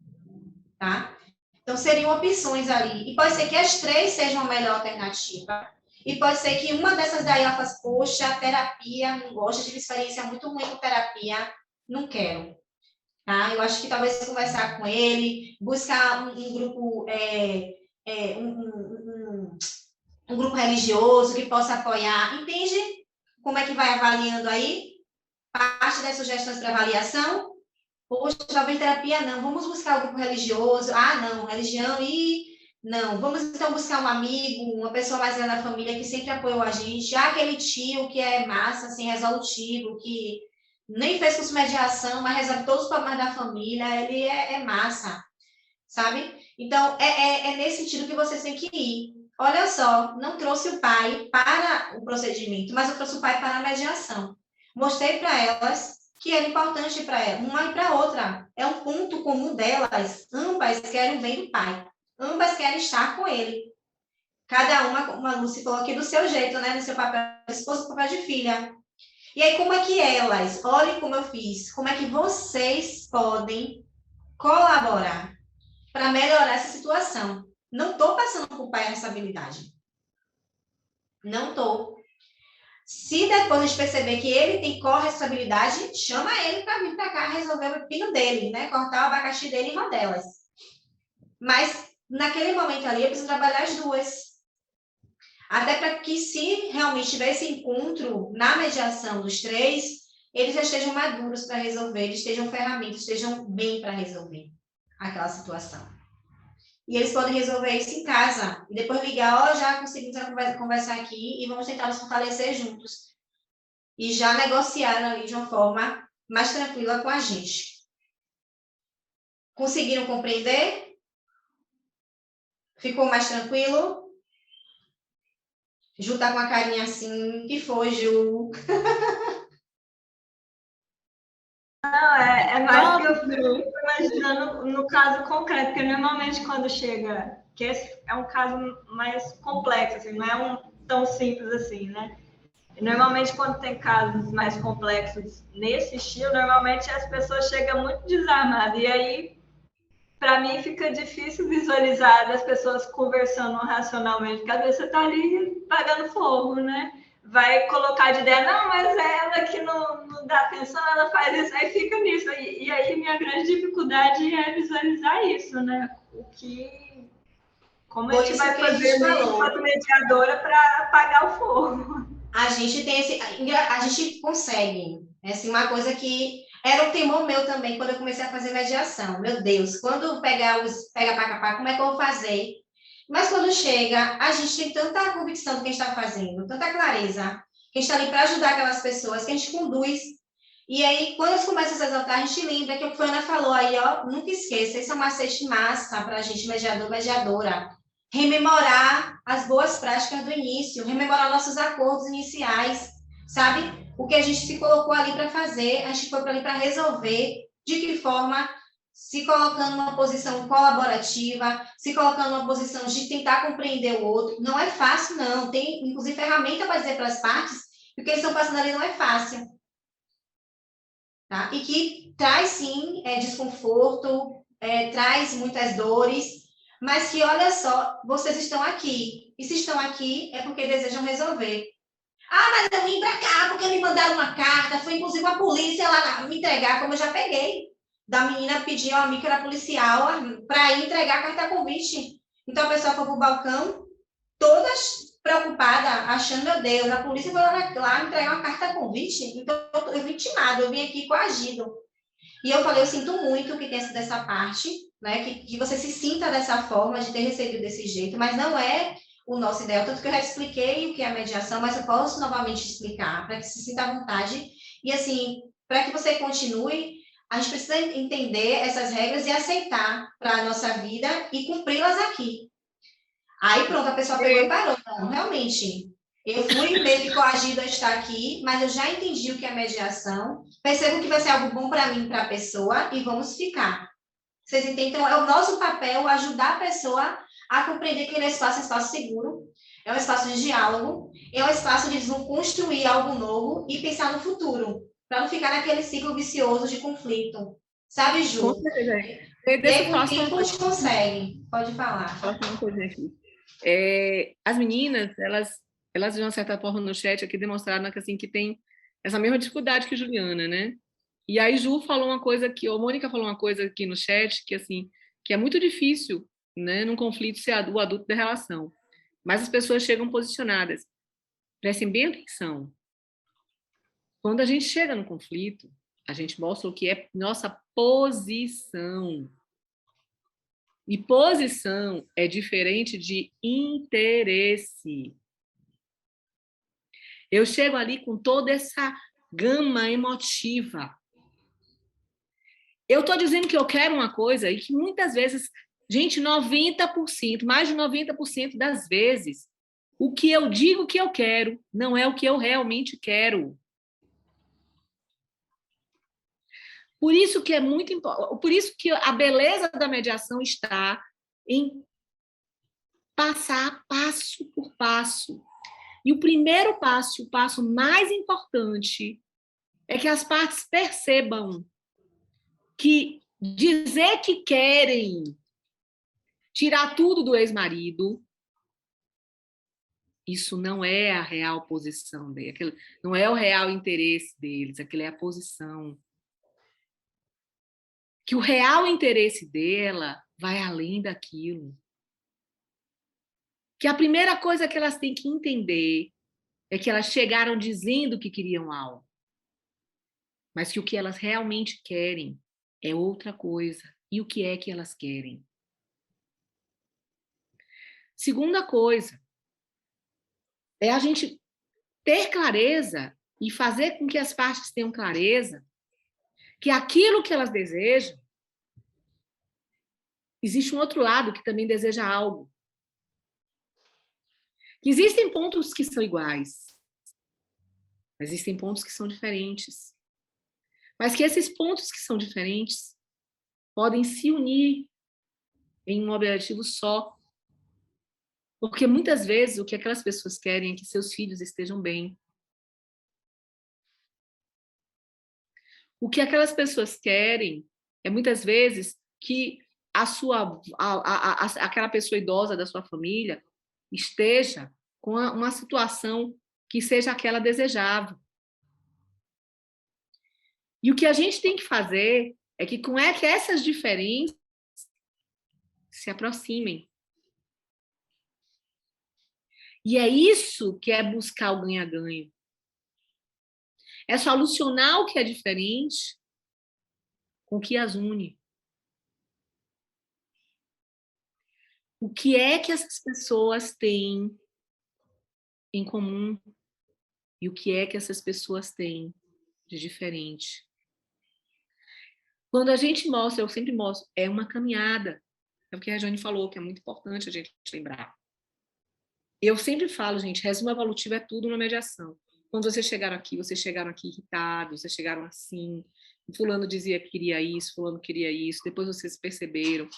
S11: tá? Então, seriam opções ali. E pode ser que as 3 sejam a melhor alternativa. E pode ser que uma dessas daí ela faz, poxa, terapia, não gosto, tive experiência muito ruim com terapia, não quero. Tá? Eu acho que talvez conversar com ele, buscar um grupo, um grupo religioso que possa apoiar. Entende como é que vai avaliando aí? Parte das sugestões para avaliação? Poxa, talvez terapia não. Vamos buscar o grupo religioso. Ah, não, religião e... Não, vamos então buscar um amigo, uma pessoa mais velha da família que sempre apoiou a gente. Ah, aquele tio que é massa, assim, resolutivo, que nem fez curso de mediação, mas resolve todos os problemas da família, ele é massa, sabe? Então, é nesse sentido que vocês têm que ir. Olha só, não trouxe o pai para o procedimento, mas eu trouxe o pai para a mediação. Mostrei para elas que era importante para elas, uma e para a outra. É um ponto comum delas. Ambas querem o bem do pai. Ambas querem estar com ele. Cada uma, como a Lúcia falou aqui, do seu jeito, né? No seu papel de esposa, no papel de filha. E aí, como é que elas, olhem como eu fiz, como é que vocês podem colaborar para melhorar essa situação? Não estou passando para o pai a responsabilidade. Não estou. Se depois a gente perceber que ele tem corresponsabilidade, chama ele para vir para cá resolver o pepino dele, né? Cortar o abacaxi dele em rodelas. Mas, naquele momento ali, eu preciso trabalhar as duas. Até para que, se realmente tiver esse encontro na mediação dos 3, eles já estejam maduros para resolver, eles estejam ferramentas, estejam bem para resolver aquela situação. E eles podem resolver isso em casa. E depois ligar, já conseguimos conversar aqui e vamos tentar nos fortalecer juntos. E já negociar ali de uma forma mais tranquila com a gente. Conseguiram compreender? Ficou mais tranquilo? Ju tá com a carinha assim, que foi, Ju?
S9: Não, é mais que eu fico imaginando no caso concreto, porque normalmente quando chega, que esse é um caso mais complexo, assim, não é tão simples assim, né? E normalmente quando tem casos mais complexos nesse estilo, normalmente as pessoas chegam muito desarmadas, e aí, para mim, fica difícil visualizar as pessoas conversando racionalmente, porque às vezes você está ali pagando fogo, né? Vai colocar de ideia, não, mas é ela que não dá atenção, ela faz isso, aí fica nisso. E aí minha grande dificuldade é visualizar isso, né? Como a gente vai fazer enquanto mediadora para apagar o fogo?
S11: A gente consegue. É assim, uma coisa que era um temor meu também quando eu comecei a fazer mediação. Meu Deus, quando pega pá, como é que eu vou fazer? Mas quando chega, a gente tem tanta convicção do que a gente está fazendo, tanta clareza, que a gente está ali para ajudar aquelas pessoas, que a gente conduz. E aí, quando eles começam a se exaltar, a gente lembra que o que a Ana falou aí, ó, nunca esqueça, esse é um macete massa para a gente, mediador, mediadora. Rememorar as boas práticas do início, rememorar nossos acordos iniciais, sabe? O que a gente se colocou ali para fazer, a gente foi ali para resolver, de que forma, se colocando numa posição colaborativa, se colocando numa posição de tentar compreender o outro. Não é fácil, não. Tem, inclusive, ferramenta para dizer para as partes que o que eles estão passando ali não é fácil. Tá? E que traz, sim, desconforto, traz muitas dores, mas que, olha só, vocês estão aqui. E se estão aqui, é porque desejam resolver. Ah, mas eu vim para cá porque me mandaram uma carta, foi inclusive a polícia lá me entregar, como eu já peguei. Da menina pedir ao amigo que era policial para ir entregar a carta convite. Então, a pessoa foi para o balcão, todas preocupadas, achando, meu Deus, a polícia foi lá entregar uma carta convite. Então, eu vim intimada, eu vim aqui coagido. E eu falei, eu sinto muito que tenha sido essa parte, né, que você se sinta dessa forma, de ter recebido desse jeito, mas não é o nosso ideal. Tanto que eu já expliquei o que é a mediação, mas eu posso novamente explicar, para que se sinta à vontade. E, assim, para que você continue, A gente precisa entender essas regras e aceitar para a nossa vida e cumpri-las aqui. Aí pronto, a pessoa pegou e parou. Não, realmente, eu fui meio que coagida a estar aqui, mas eu já entendi o que é mediação, percebo que vai ser algo bom para mim, para a pessoa, e vamos ficar. Vocês entendem? Então, é o nosso papel ajudar a pessoa a compreender que ele é um espaço seguro, é um espaço de diálogo, é um espaço de construir algo novo e pensar no futuro, para não ficar naquele ciclo vicioso de conflito. Sabe, Ju?
S1: Com certeza.
S11: E aí, com o tempo, a gente consegue. Pode falar.
S1: Posso falar uma coisinha aqui? As meninas, elas de uma certa forma no chat aqui demonstraram que, assim, que tem essa mesma dificuldade que Juliana, né? E aí Ju falou uma coisa aqui, ou Mônica falou uma coisa aqui no chat, que assim, que é muito difícil, né, num conflito ser o adulto da relação. Mas as pessoas chegam posicionadas. Prestem bem atenção. Quando a gente chega no conflito, a gente mostra o que é nossa posição. E posição é diferente de interesse. Eu chego ali com toda essa gama emotiva. Eu estou dizendo que eu quero uma coisa e que muitas vezes, gente, 90%, mais de 90% das vezes, o que eu digo que eu quero não é o que eu realmente quero. Por isso que é muito importante, por isso que a beleza da mediação está em passar passo por passo. E o primeiro passo, o passo mais importante, é que as partes percebam que dizer que querem tirar tudo do ex-marido, isso não é a real posição dele, não é o real interesse deles, aquilo é a posição. Que o real interesse dela vai além daquilo. Que a primeira coisa que elas têm que entender é que elas chegaram dizendo que queriam algo, mas que o que elas realmente querem é outra coisa. E o que é que elas querem? Segunda coisa é a gente ter clareza e fazer com que as partes tenham clareza que aquilo que elas desejam, existe um outro lado que também deseja algo. Que existem pontos que são iguais, mas existem pontos que são diferentes. Mas que esses pontos que são diferentes podem se unir em um objetivo só. Porque muitas vezes o que aquelas pessoas querem é que seus filhos estejam bem. O que aquelas pessoas querem é muitas vezes que aquela pessoa idosa da sua família esteja com uma situação que seja aquela desejável. E o que a gente tem que fazer é que essas diferenças se aproximem. E é isso que é buscar o ganha-ganho. É solucionar o que é diferente com o que as une. O que é que essas pessoas têm em comum e o que é que essas pessoas têm de diferente. Quando a gente mostra, eu sempre mostro, é uma caminhada. É o que a Jane falou, que é muito importante a gente lembrar. Eu sempre falo, gente, resumo evolutivo é tudo na mediação. Quando vocês chegaram aqui irritados, vocês chegaram assim, fulano dizia que queria isso, fulano queria isso, depois vocês perceberam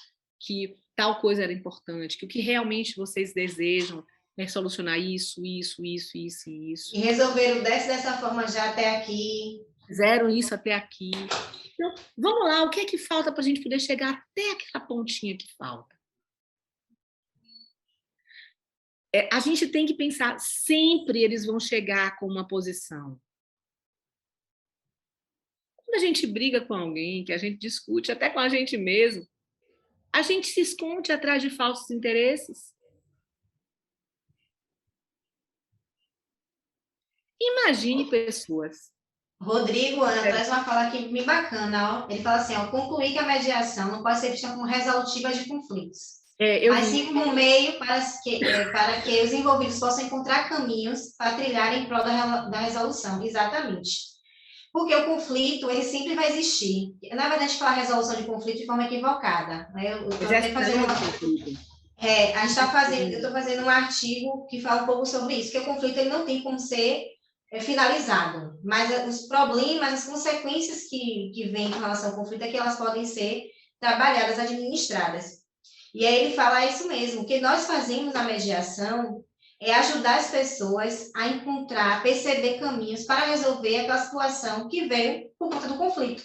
S1: que tal coisa era importante, que o que realmente vocês desejam é solucionar isso.
S11: E resolveram dessa forma já até aqui.
S1: Fizeram isso até aqui. Então, vamos lá, o que é que falta para a gente poder chegar até aquela pontinha que falta? A gente tem que pensar, sempre eles vão chegar com uma posição. Quando a gente briga com alguém, que a gente discute até com a gente mesmo, a gente se esconde atrás de falsos interesses. Imagine pessoas.
S11: Rodrigo, Ana, traz uma fala aqui bem bacana. Ó. Ele fala assim, concluir que a mediação não pode ser vista como resolutiva de conflitos, mas sim como um meio para que os envolvidos possam encontrar caminhos para trilhar em prol da resolução. Exatamente. Porque o conflito, ele sempre vai existir. Na verdade, a gente fala resolução de conflito de forma equivocada. Né? Eu estou até fazendo eu estou fazendo um artigo que fala um pouco sobre isso, que o conflito ele não tem como ser finalizado, mas os problemas, as consequências que vêm com relação ao conflito é que elas podem ser trabalhadas, administradas. E aí ele fala isso mesmo, o que nós fazemos na mediação é ajudar as pessoas a encontrar, perceber caminhos para resolver aquela situação que veio por conta do conflito.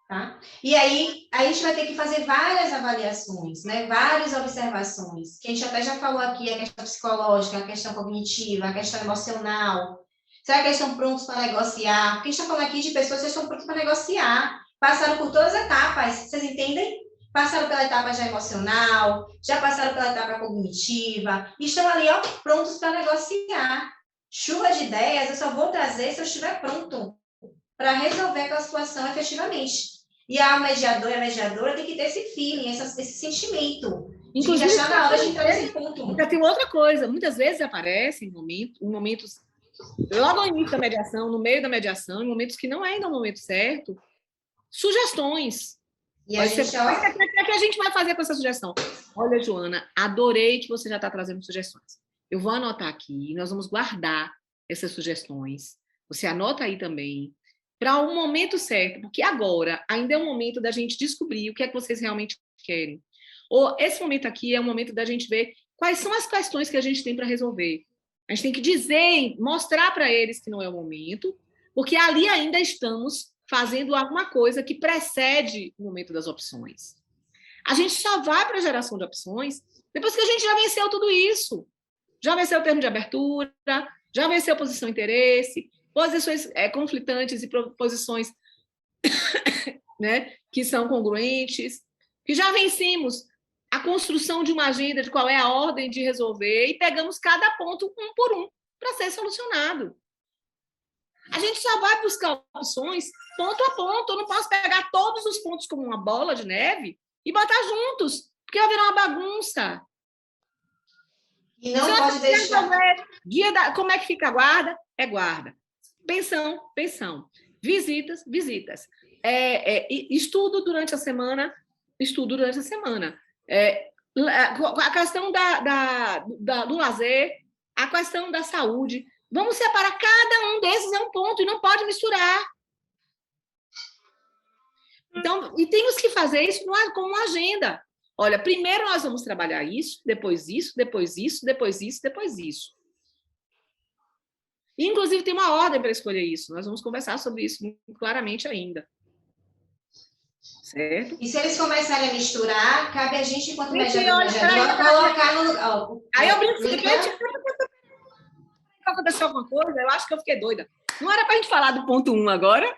S11: Tá? E aí, a gente vai ter que fazer várias avaliações, né? Várias observações, que a gente até já falou aqui, a questão psicológica, a questão cognitiva, a questão emocional. Será que eles estão prontos para negociar? Porque a gente está falando aqui de pessoas que estão prontas para negociar, passaram por todas as etapas, vocês entendem? Passaram pela etapa já emocional, já passaram pela etapa cognitiva, e estão ali, ó, prontos para negociar. Chuva de ideias, eu só vou trazer se eu estiver pronto para resolver aquela situação efetivamente. E a mediadora e a mediadora tem que ter esse feeling, esse sentimento.
S1: Inclusive,
S11: já está na hora de entrar nesse ponto.
S1: Ainda tem outra coisa, muitas vezes aparece em momentos, logo no início da mediação, no meio da mediação, em momentos que não é ainda o momento certo, sugestões.
S11: E a gente,
S1: o que a gente vai fazer com essa sugestão? Olha, Joana, adorei que você já está trazendo sugestões. Eu vou anotar aqui, nós vamos guardar essas sugestões. Você anota aí também, para um momento certo, porque agora ainda é o momento da gente descobrir o que é que vocês realmente querem. Ou esse momento aqui é o momento da gente ver quais são as questões que a gente tem para resolver. A gente tem que dizer, mostrar para eles que não é o momento, porque ali ainda estamos fazendo alguma coisa que precede o momento das opções. A gente só vai para a geração de opções depois que a gente já venceu tudo isso. Já venceu o termo de abertura, já venceu posição e interesse, posições conflitantes e posições né, que são congruentes, que já vencemos a construção de uma agenda de qual é a ordem de resolver e pegamos cada ponto um por um para ser solucionado. A gente só vai buscar opções ponto a ponto. Eu não posso pegar todos os pontos como uma bola de neve e botar juntos, porque vai virar uma bagunça.
S11: E não pode deixar...
S1: Como é que fica a guarda? É guarda. Pensão. Visitas. Estudo durante a semana. A questão do lazer, a questão da saúde. Vamos separar, cada um desses é um ponto e não pode misturar. Então, e temos que fazer isso como uma agenda. Olha, primeiro nós vamos trabalhar isso, depois isso, depois isso, depois isso, depois isso. E, inclusive, tem uma ordem para escolher isso. Nós vamos conversar sobre isso muito claramente ainda. Certo?
S11: E se eles começarem a misturar, cabe a gente, enquanto mediador, colocar no...
S1: Aí eu brinco, aconteceu alguma coisa, eu acho que eu fiquei doida. Não era para a gente falar do ponto 1 agora?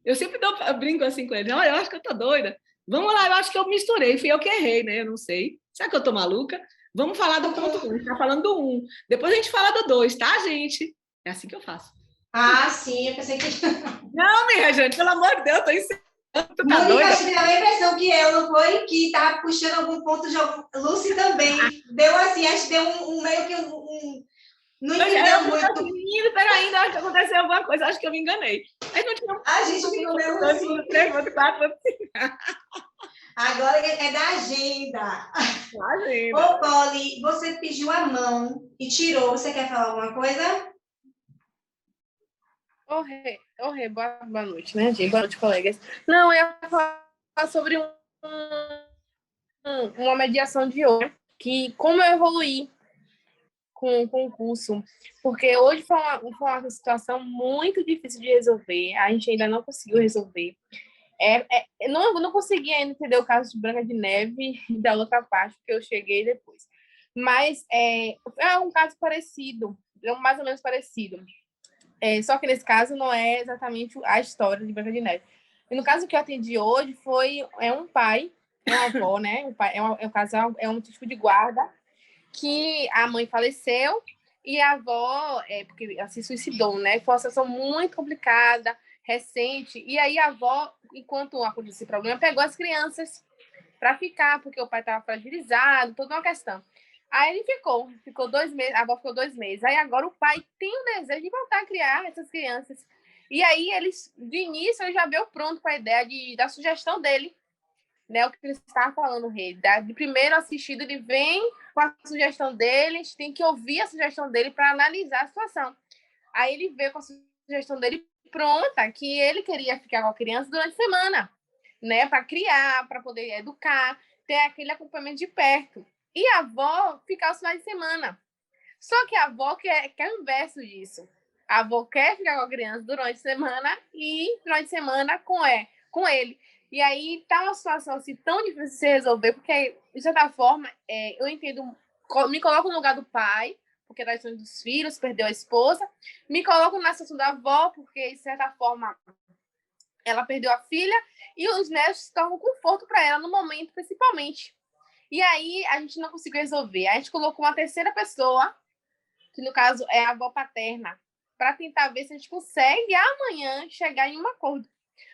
S1: Eu sempre brinco assim com ele. Não, eu acho que eu tô doida. Vamos lá, eu acho que eu misturei. Fui eu que errei, né? Eu não sei. Será que eu tô maluca? Vamos falar do ponto 1. A gente tá falando do 1. Depois a gente fala do 2, tá, gente? É assim que eu faço.
S11: Ah, sim. Eu pensei que...
S1: Não, minha gente, pelo amor de Deus, eu tô ensinando. Tu tá doida?
S11: Acho que deu a impressão que eu não foi, que tava puxando algum ponto de algum... Lucy também. Deu assim, acho que deu um meio que não entendeu muito.
S1: Menino, peraí, acho que aconteceu alguma coisa, acho que eu me enganei. Aí não tinha...
S11: A gente ficou meio assim.
S1: 3, 4, 5.
S11: Agora é da agenda.
S1: Agenda.
S11: Ô, Polly, você pediu a mão e tirou. Você quer falar alguma coisa?
S8: Rê, boa noite, né, gente? Boa noite, colegas. Não, eu ia falar sobre uma mediação de hoje, que como eu evoluí com o curso, porque hoje foi uma situação muito difícil de resolver, a gente ainda não conseguiu resolver. Não consegui ainda entender o caso de Branca de Neve da outra parte, porque eu cheguei depois. Mas é um caso parecido, mais ou menos parecido. Só que nesse caso não é exatamente a história de Branca de Neve. E no caso que eu atendi hoje um pai, uma avó, né? Um casal, um tipo de guarda, que a mãe faleceu e a avó, porque ela se suicidou, né? Foi uma situação muito complicada, recente. E aí a avó, enquanto aconteceu esse problema, pegou as crianças para ficar, porque o pai estava fragilizado, toda uma questão. Aí ele ficou 2 meses, a avó ficou 2 meses. Aí agora o pai tem o desejo de voltar a criar essas crianças. E aí, eles, de início, ele já veio pronto com a ideia da sugestão dele, né? O que ele estava falando, Rei. De primeiro assistido, ele vem com a sugestão dele, a gente tem que ouvir a sugestão dele para analisar a situação. Aí ele veio com a sugestão dele pronta, que ele queria ficar com a criança durante a semana, né? Para criar, para poder educar, ter aquele acompanhamento de perto. E a avó ficar os finais de semana. Só que a avó quer o inverso disso. A avó quer ficar com a criança durante a semana e final de semana com ele. E aí tá uma situação assim tão difícil de se resolver, porque, de certa forma, eu entendo, me coloco no lugar do pai, porque é da questão dos filhos, perdeu a esposa, me coloco na situação da avó, porque, de certa forma, ela perdeu a filha, e os netos se tornam um conforto para ela no momento, principalmente. E aí a gente não conseguiu resolver. A gente colocou uma terceira pessoa, que no caso é a avó paterna, para tentar ver se a gente consegue amanhã chegar em um acordo.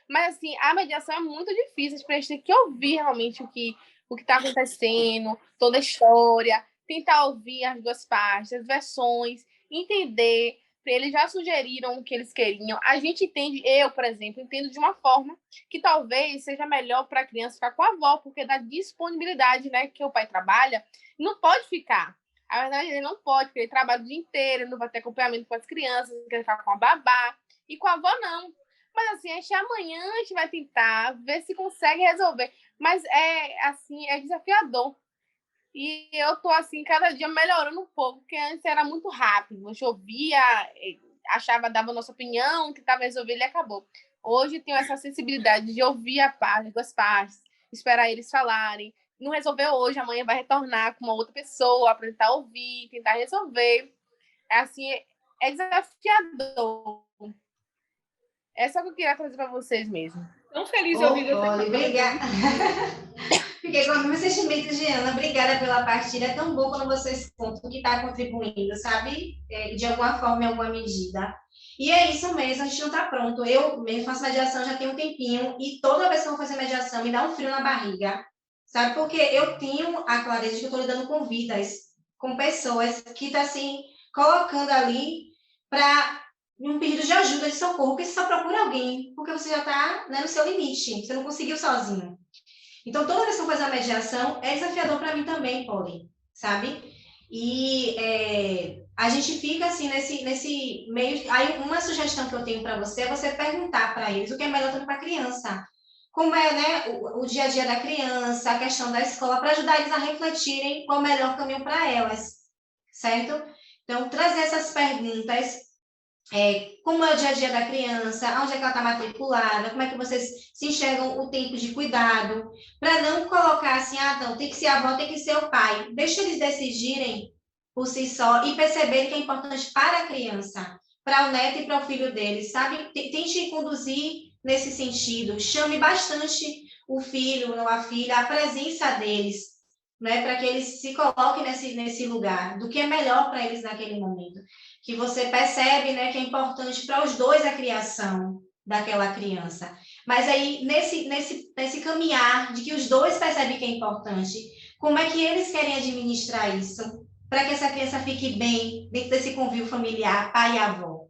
S8: Mas, assim, a mediação é muito difícil, a gente tem que ouvir realmente o que está acontecendo, toda a história, tentar ouvir as duas partes, as versões, entender. Eles já sugeriram o que eles queriam. A gente entende, eu, por exemplo, entendo de uma forma que talvez seja melhor para a criança ficar com a avó, porque da disponibilidade, né, que o pai trabalha, não pode ficar. A verdade, ele não pode, porque ele trabalha o dia inteiro, ele não vai ter acompanhamento com as crianças, quer ficar com a babá, e com a avó não. Mas assim, amanhã a gente vai tentar ver se consegue resolver. Mas é desafiador. E eu tô assim, cada dia melhorando um pouco, porque antes era muito rápido. A gente ouvia, achava, dava a nossa opinião, tentava resolver e acabou. Hoje tenho essa sensibilidade de ouvir as duas partes, esperar eles falarem. Não resolveu hoje, amanhã vai retornar com uma outra pessoa para tentar ouvir, tentar resolver. Assim, é desafiador. Essa é o que eu queria trazer para vocês mesmo.
S1: Tão feliz de ouvir você.
S11: Obrigada. Fiquei com alguns sentimentos de Ana. Obrigada pela partilha. É tão bom quando vocês contam que está contribuindo, sabe? De alguma forma, em alguma medida. E é isso mesmo, a gente não está pronto. Eu mesmo faço mediação já tem um tempinho e toda vez que eu vou fazer mediação me dá um frio na barriga, sabe? Porque eu tenho a clareza de que eu estou lidando com vidas, com pessoas que estão assim, colocando ali para um pedido de ajuda, de socorro, porque você só procura alguém, porque você já está, né, no seu limite, você não conseguiu sozinho. Então, toda vez que eu faço a mediação, é desafiador para mim também, Polly, sabe? E a gente fica assim, nesse meio... Aí, uma sugestão que eu tenho para você é você perguntar para eles o que é melhor tanto para a criança. Como é, né, o dia a dia da criança, a questão da escola, para ajudar eles a refletirem qual é o melhor caminho para elas, certo? Então, trazer essas perguntas... como é o dia a dia da criança, onde é que ela está matriculada, como é que vocês se enxergam o tempo de cuidado, para não colocar assim, não, tem que ser a avó, tem que ser o pai. Deixa eles decidirem por si só e perceberem que é importante para a criança, para o neto e para o filho deles, sabe? Tente conduzir nesse sentido, chame bastante o filho ou a filha, a presença deles, né, para que eles se coloquem nesse lugar, do que é melhor para eles naquele momento. Que você percebe, né, que é importante para os dois a criação daquela criança. Mas aí, nesse caminhar de que os dois percebem que é importante, como é que eles querem administrar isso para que essa criança fique bem dentro desse convívio familiar, pai e avó?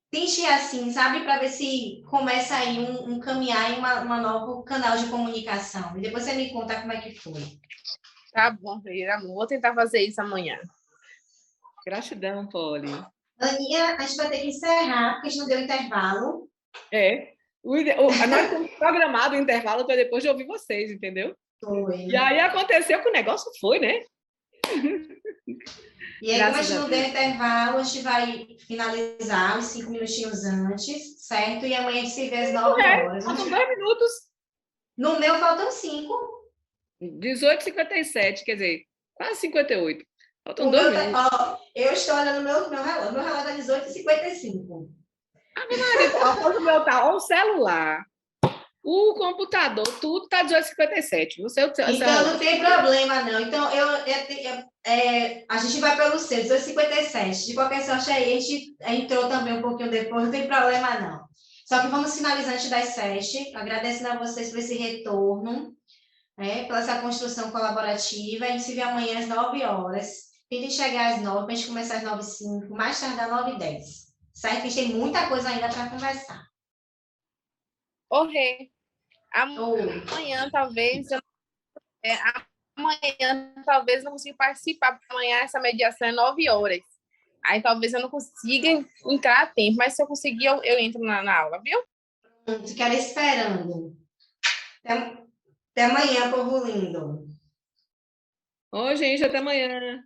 S11: Tente assim, sabe, para ver se começa aí um caminhar em um novo canal de comunicação. E depois você me conta como é que foi.
S8: Tá bom, Feira. Vou tentar fazer isso amanhã.
S1: Gratidão, Polly.
S11: Aninha, a gente vai ter que encerrar, porque a gente não deu intervalo.
S1: Nós temos programado o intervalo para depois de ouvir vocês, entendeu?
S11: Foi.
S1: E aí aconteceu que o negócio foi, né?
S11: E aí, como a gente não deu intervalo, a gente vai finalizar os 5 minutinhos antes, certo? E amanhã a gente se vê às 9 horas.
S1: Faltam 2 minutos.
S11: No meu faltam 5.
S1: 18h57, quer dizer, quase 58. Faltam 2 minutos.
S11: Eu estou olhando meu relógio. Meu relógio é 18h55.
S1: O meu tá o celular, o computador, tudo tá 18h57.
S11: Então, não tem problema, não. Então, a gente vai pelo seu, 18h57. De qualquer sorte, aí a gente entrou também um pouquinho depois, não tem problema, não. Só que vamos finalizar antes das 7, agradecendo a vocês por esse retorno, né, pela essa construção colaborativa. A gente se vê amanhã às 9 horas. Tentem chegar às 9, para a gente começar às 9h05, mais tarde às 9h10. certo? A gente tem muita coisa ainda para conversar.
S8: Ô, Rê,
S11: Oi.
S8: amanhã talvez eu não consiga participar, porque amanhã essa mediação é 9 horas. Aí talvez eu não consiga entrar a tempo, mas se eu conseguir, eu entro na aula, viu?
S11: Ficar esperando. Até amanhã, povo lindo.
S1: Oi, gente, até amanhã.